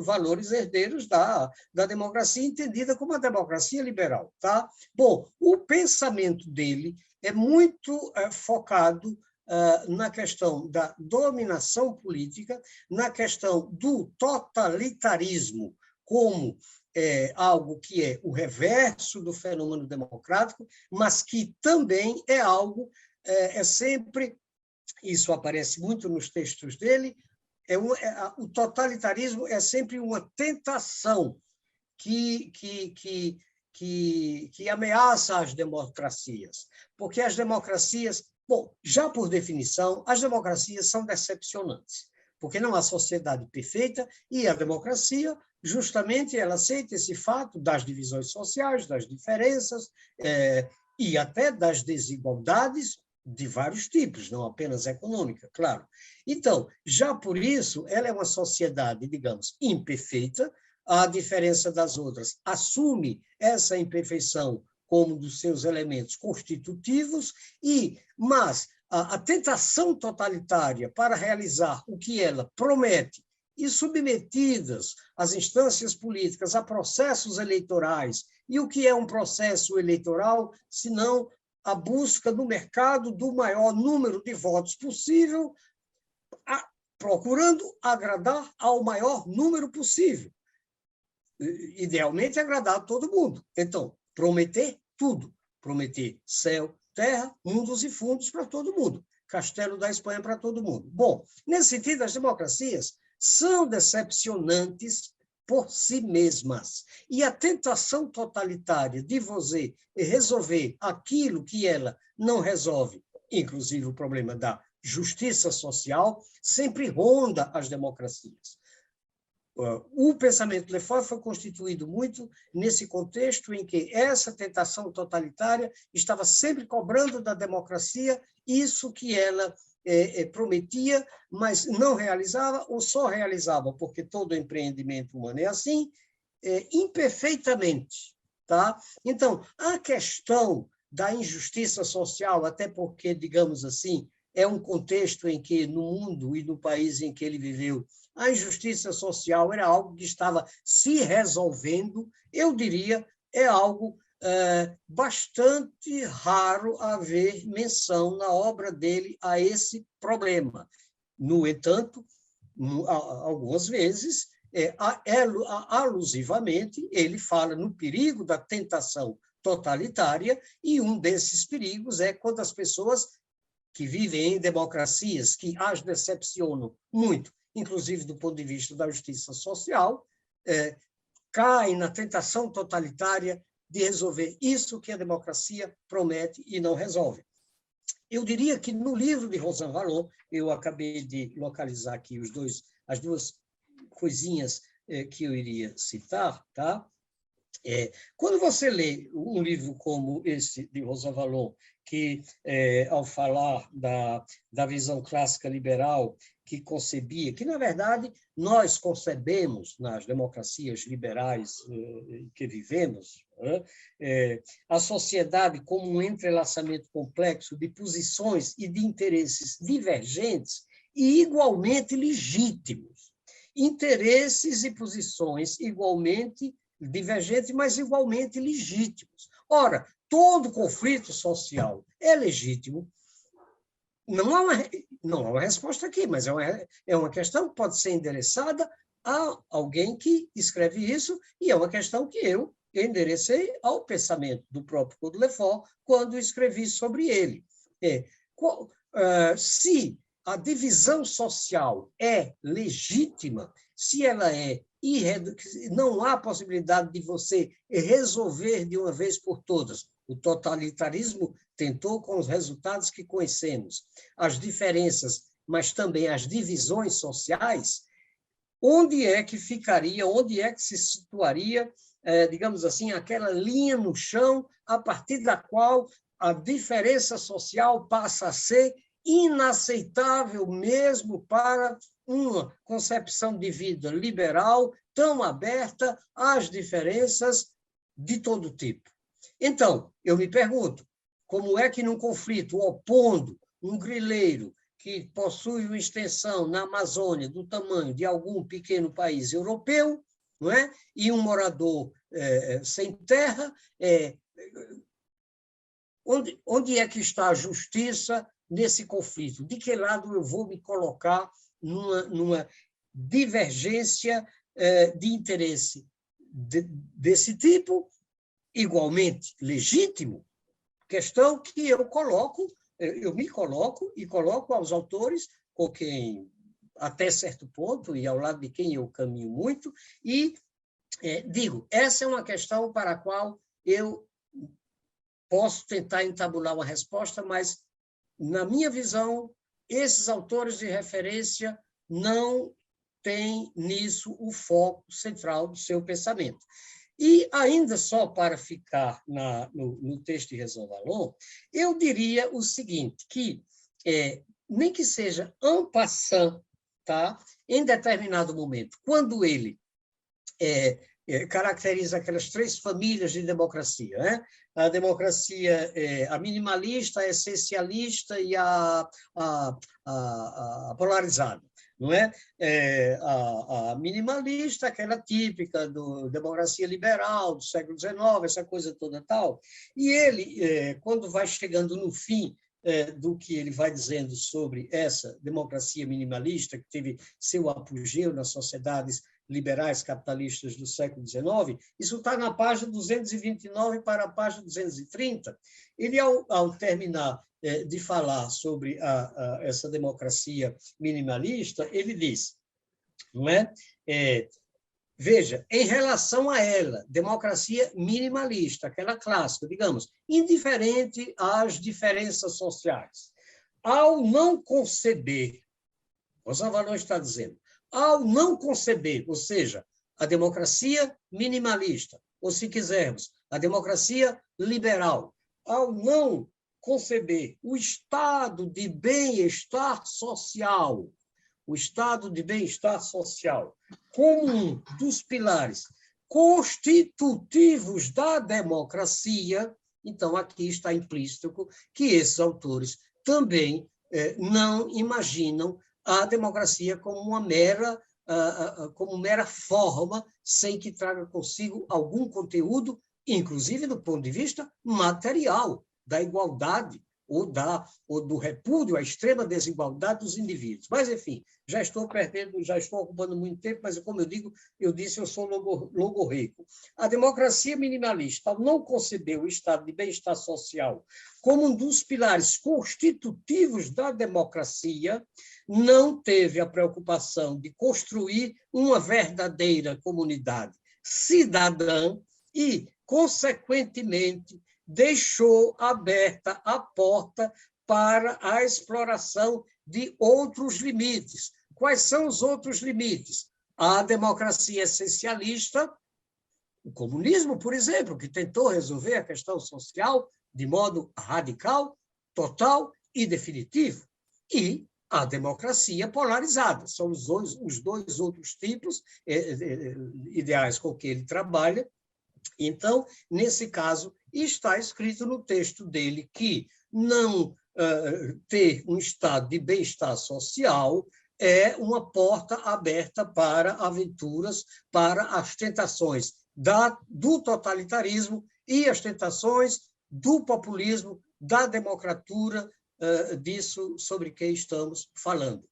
Speaker 2: valores herdeiros da democracia, entendida como a democracia liberal. Tá? Bom, o pensamento dele é muito focado na questão da dominação política, na questão do totalitarismo como algo que é o reverso do fenômeno democrático, mas que também é algo, sempre, isso aparece muito nos textos dele, o totalitarismo é sempre uma tentação que ameaça as democracias, porque as democracias, bom, já por definição, as democracias são decepcionantes, porque não há sociedade perfeita e a democracia, justamente, ela aceita esse fato das divisões sociais, das diferenças e até das desigualdades de vários tipos, não apenas econômica, claro. Então, já por isso, ela é uma sociedade, digamos, imperfeita, a diferença das outras assume essa imperfeição como dos seus elementos constitutivos, mas a tentação totalitária para realizar o que ela promete e submetidas as instâncias políticas a processos eleitorais. E o que é um processo eleitoral, senão a busca no mercado do maior número de votos possível, procurando agradar ao maior número possível. Idealmente, agradar a todo mundo. Então, prometer tudo. Prometer céu, terra, mundos e fundos para todo mundo. Castelo da Espanha para todo mundo. Bom, nesse sentido, as democracias são decepcionantes por si mesmas. E a tentação totalitária de você resolver aquilo que ela não resolve, inclusive o problema da justiça social, sempre ronda as democracias. O pensamento Lefort foi constituído muito nesse contexto em que essa tentação totalitária estava sempre cobrando da democracia isso que ela prometia, mas não realizava, ou só realizava, porque todo empreendimento humano é assim, imperfeitamente. Tá? Então, a questão da injustiça social, até porque, digamos assim, é um contexto em que, no mundo e no país em que ele viveu, a injustiça social era algo que estava se resolvendo, eu diria, é algo bastante raro haver menção na obra dele a esse problema. No entanto, algumas vezes, alusivamente, ele fala no perigo da tentação totalitária, e um desses perigos é quando as pessoas que vivem em democracias que as decepcionam muito, inclusive do ponto de vista da justiça social, caem na tentação totalitária de resolver isso que a democracia promete e não resolve. Eu diria que no livro de Rosan Vallon, eu acabei de localizar aqui as duas coisinhas que eu iria citar, tá? Quando você lê um livro como esse de Rosan Vallon, que, ao falar da visão clássica liberal, que concebia, que, na verdade, nós concebemos nas democracias liberais que vivemos, a sociedade como um entrelaçamento complexo de posições e de interesses divergentes e igualmente legítimos. Interesses e posições igualmente divergentes, mas igualmente legítimos. Ora, todo conflito social é legítimo. Não há uma resposta aqui, mas é uma questão que pode ser endereçada a alguém que escreve isso, e é uma questão que eu enderecei ao pensamento do próprio Claude Lefort quando escrevi sobre ele. Se a divisão social é legítima, se ela não há possibilidade de você resolver de uma vez por todas. O totalitarismo tentou com os resultados que conhecemos. As diferenças, mas também as divisões sociais, onde é que ficaria, onde é que se situaria, digamos assim, aquela linha no chão a partir da qual a diferença social passa a ser inaceitável mesmo para uma concepção de vida liberal tão aberta às diferenças de todo tipo. Então, eu me pergunto, como é que num conflito opondo um grileiro que possui uma extensão na Amazônia do tamanho de algum pequeno país europeu, não é? E um morador sem terra, onde é que está a justiça nesse conflito? De que lado eu vou me colocar numa divergência de interesse desse tipo, igualmente legítimo? Questão que eu me coloco e coloco aos autores com quem, até certo ponto, e ao lado de quem eu caminho muito, e digo, essa é uma questão para a qual eu posso tentar entabular uma resposta, mas, na minha visão, esses autores de referência não têm nisso o foco central do seu pensamento. E, ainda só para ficar no texto de Rosan Vallon, eu diria o seguinte, que, nem que seja en passant, tá? Em determinado momento, quando ele caracteriza aquelas 3 famílias de democracia, né? A democracia a minimalista, a essencialista e a polarizada, não é? A minimalista, aquela típica da democracia liberal do século XIX, essa coisa toda tal. E ele, quando vai chegando no fim do que ele vai dizendo sobre essa democracia minimalista, que teve seu apogeu nas sociedades liberais capitalistas do século XIX, isso está na página 229 para a página 230. Ele, ao terminar de falar sobre essa democracia minimalista, ele diz, não é? Veja, em relação a ela, democracia minimalista, aquela clássica, digamos, indiferente às diferenças sociais, ao não conceber, o Savalão está dizendo, ao não conceber, ou seja, a democracia minimalista, ou se quisermos, a democracia liberal, ao não conceber o estado de bem-estar social, o estado de bem-estar social, como um dos pilares constitutivos da democracia, então aqui está implícito que esses autores também não imaginam a democracia como uma mera forma, sem que traga consigo algum conteúdo, inclusive do ponto de vista material, da igualdade ou do repúdio à extrema desigualdade dos indivíduos. Mas, enfim, já estou ocupando muito tempo, mas, como eu disse, eu sou logorreico. A democracia minimalista, ao não conceber o estado de bem-estar social como um dos pilares constitutivos da democracia, não teve a preocupação de construir uma verdadeira comunidade cidadã e, consequentemente, deixou aberta a porta para a exploração de outros limites. Quais são os outros limites? A democracia essencialista, o comunismo, por exemplo, que tentou resolver a questão social de modo radical, total e definitivo, e a democracia polarizada. São os dois outros tipos ideais com que ele trabalha. Então, nesse caso, está escrito no texto dele que não ter um estado de bem-estar social é uma porta aberta para aventuras, para as tentações do totalitarismo e as tentações do populismo, da democratura, disso sobre que estamos falando.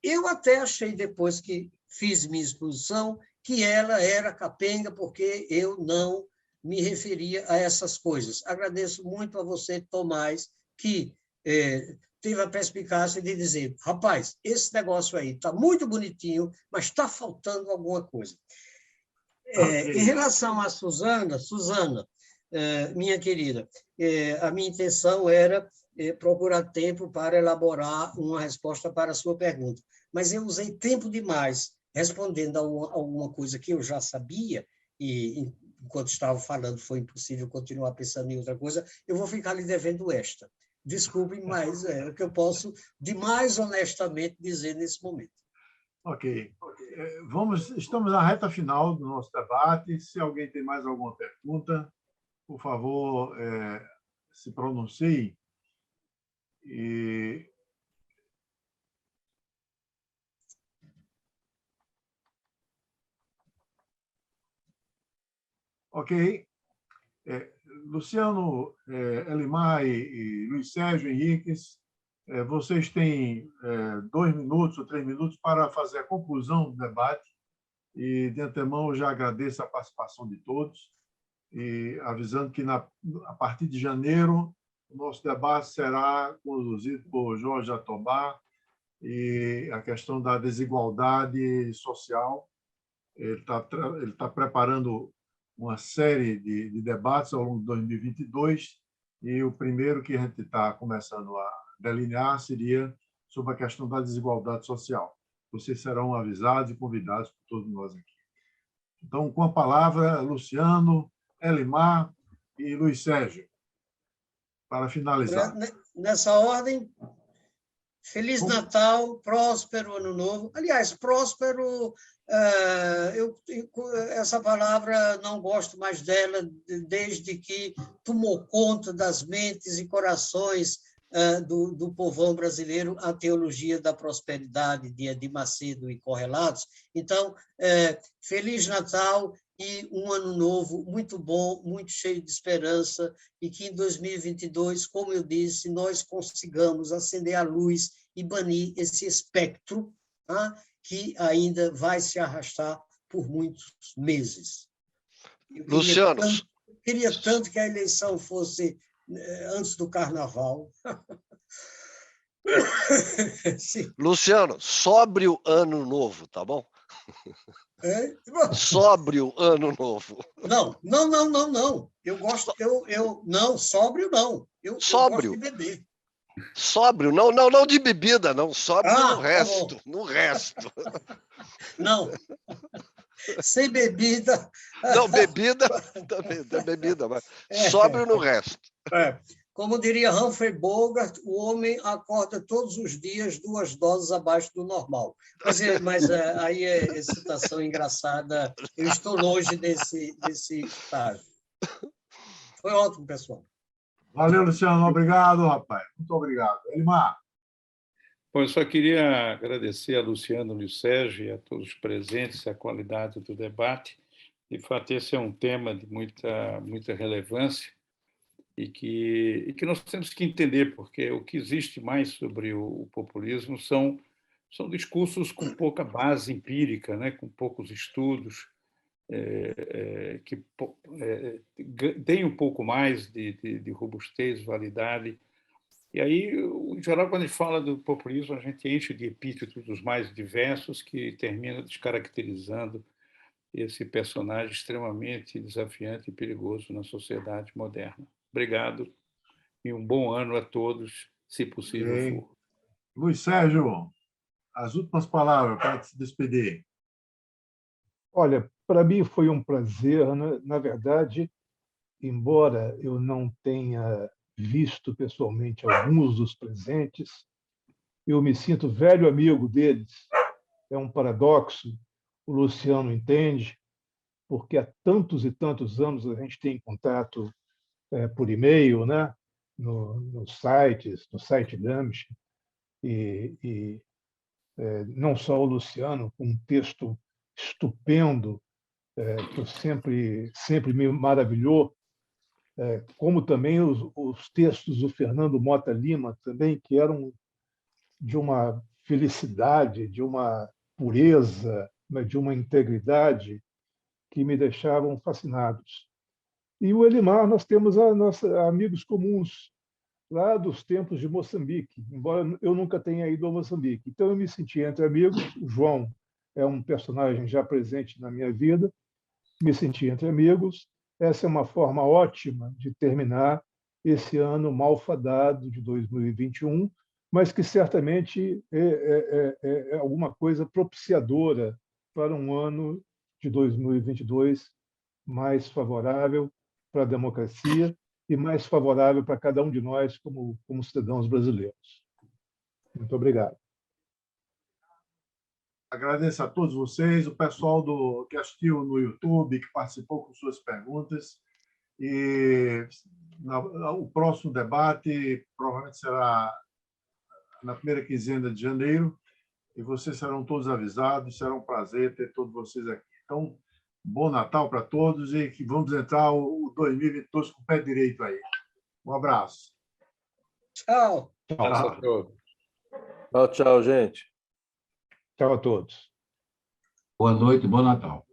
Speaker 2: Eu até achei, depois que fiz minha exposição, que ela era capenga, porque eu não me referia a essas coisas. Agradeço muito a você, Tomás, que teve a perspicácia de dizer, rapaz, esse negócio aí está muito bonitinho, mas está faltando alguma coisa. Em relação a Suzana, minha querida, a minha intenção era procurar tempo para elaborar uma resposta para a sua pergunta, mas eu usei tempo demais respondendo a alguma coisa que eu já sabia, e enquanto estava falando foi impossível continuar pensando em outra coisa, eu vou ficar lhe devendo esta. Desculpem, mas é o que eu posso, de mais honestamente, dizer nesse momento.
Speaker 3: Ok. Estamos na reta final do nosso debate. Se alguém tem mais alguma pergunta, por favor, se pronuncie. Ok. Luciano, Elimar e Luiz Sérgio Henriques, vocês têm 2 minutos ou 3 minutos para fazer a conclusão do debate. E, de antemão, eu já agradeço a participação de todos, e avisando que, a partir de janeiro, o nosso debate será conduzido por Jorge Jatobá, e a questão da desigualdade social. Ele está preparando uma série de debates ao longo de 2022, e o primeiro que a gente está começando a delinear seria sobre a questão da desigualdade social. Vocês serão avisados e convidados por todos nós aqui. Então, com a palavra, Luciano, Elimar e Luiz Sérgio, para finalizar.
Speaker 2: Nessa ordem, Feliz Natal, próspero Ano Novo. Aliás, próspero essa palavra não gosto mais dela desde que tomou conta das mentes e corações do povão brasileiro, a teologia da prosperidade de Edir Macedo e correlatos. Então, Feliz Natal e um ano novo muito bom, muito cheio de esperança, e que em 2022, como eu disse, nós consigamos acender a luz e banir esse espectro, tá? Que ainda vai se arrastar por muitos meses.
Speaker 8: Luciano,
Speaker 2: queria tanto que a eleição fosse antes do Carnaval. Sim.
Speaker 8: Luciano, sóbrio ano novo, tá bom? Sóbrio ano novo.
Speaker 2: Não. Eu gosto, não, sóbrio não. Eu
Speaker 8: Sóbrio.
Speaker 2: gosto de beber.
Speaker 8: Sóbrio, não de bebida, não, sóbrio no resto,
Speaker 2: tá
Speaker 8: no resto.
Speaker 2: Não, sem bebida.
Speaker 8: Não, bebida, também, tem bebida, mas sóbrio no resto.
Speaker 2: Como diria Humphrey Bogart, o homem acorda todos os dias 2 doses abaixo do normal. Mas aí é citação engraçada, eu estou longe desse estágio. Foi ótimo, pessoal.
Speaker 3: Valeu, Luciano. Obrigado, rapaz. Muito obrigado. Elimar.
Speaker 4: Bom, eu só queria agradecer a Luciano e o Sérgio e a todos os presentes a qualidade do debate. De fato, esse é um tema de muita relevância e que nós temos que entender, porque o que existe mais sobre o populismo são discursos com pouca base empírica, né? Com poucos estudos, que deem um pouco mais de robustez, validade. E aí, em geral, quando a gente fala do populismo, a gente enche de epítetos dos mais diversos que termina descaracterizando esse personagem extremamente desafiante e perigoso na sociedade moderna. Obrigado e um bom ano a todos, se possível for.
Speaker 3: Luiz Sérgio, as últimas palavras para se despedir.
Speaker 5: Olha, para mim foi um prazer, né? Na verdade, embora eu não tenha visto pessoalmente alguns dos presentes, eu me sinto velho amigo deles. É um paradoxo, o Luciano entende, porque há tantos e tantos anos a gente tem contato por e-mail, né? Nos sites, no site Gramsci, e não só o Luciano, com um texto estupendo, que eu sempre me maravilhou, como também os textos do Fernando Mota Lima, também, que eram de uma felicidade, de uma pureza, de uma integridade que me deixavam fascinados. E o Elimar, nós temos amigos comuns, lá dos tempos de Moçambique, embora eu nunca tenha ido a Moçambique. Então, eu me senti entre amigos. O João é um personagem já presente na minha vida, me senti entre amigos. Essa é uma forma ótima de terminar esse ano malfadado de 2021, mas que certamente é alguma coisa propiciadora para um ano de 2022 mais favorável para a democracia e mais favorável para cada um de nós como cidadãos brasileiros. Muito obrigado.
Speaker 3: Agradeço a todos vocês, o pessoal que assistiu no YouTube, que participou com suas perguntas. E o próximo debate provavelmente será na primeira quinzena de janeiro, e vocês serão todos avisados. Será um prazer ter todos vocês aqui. Então, bom Natal para todos e que vamos entrar o 2022 com o pé direito aí. Um abraço.
Speaker 2: Tchau.
Speaker 9: Tchau, gente.
Speaker 5: Tchau a todos.
Speaker 7: Boa noite, bom Natal.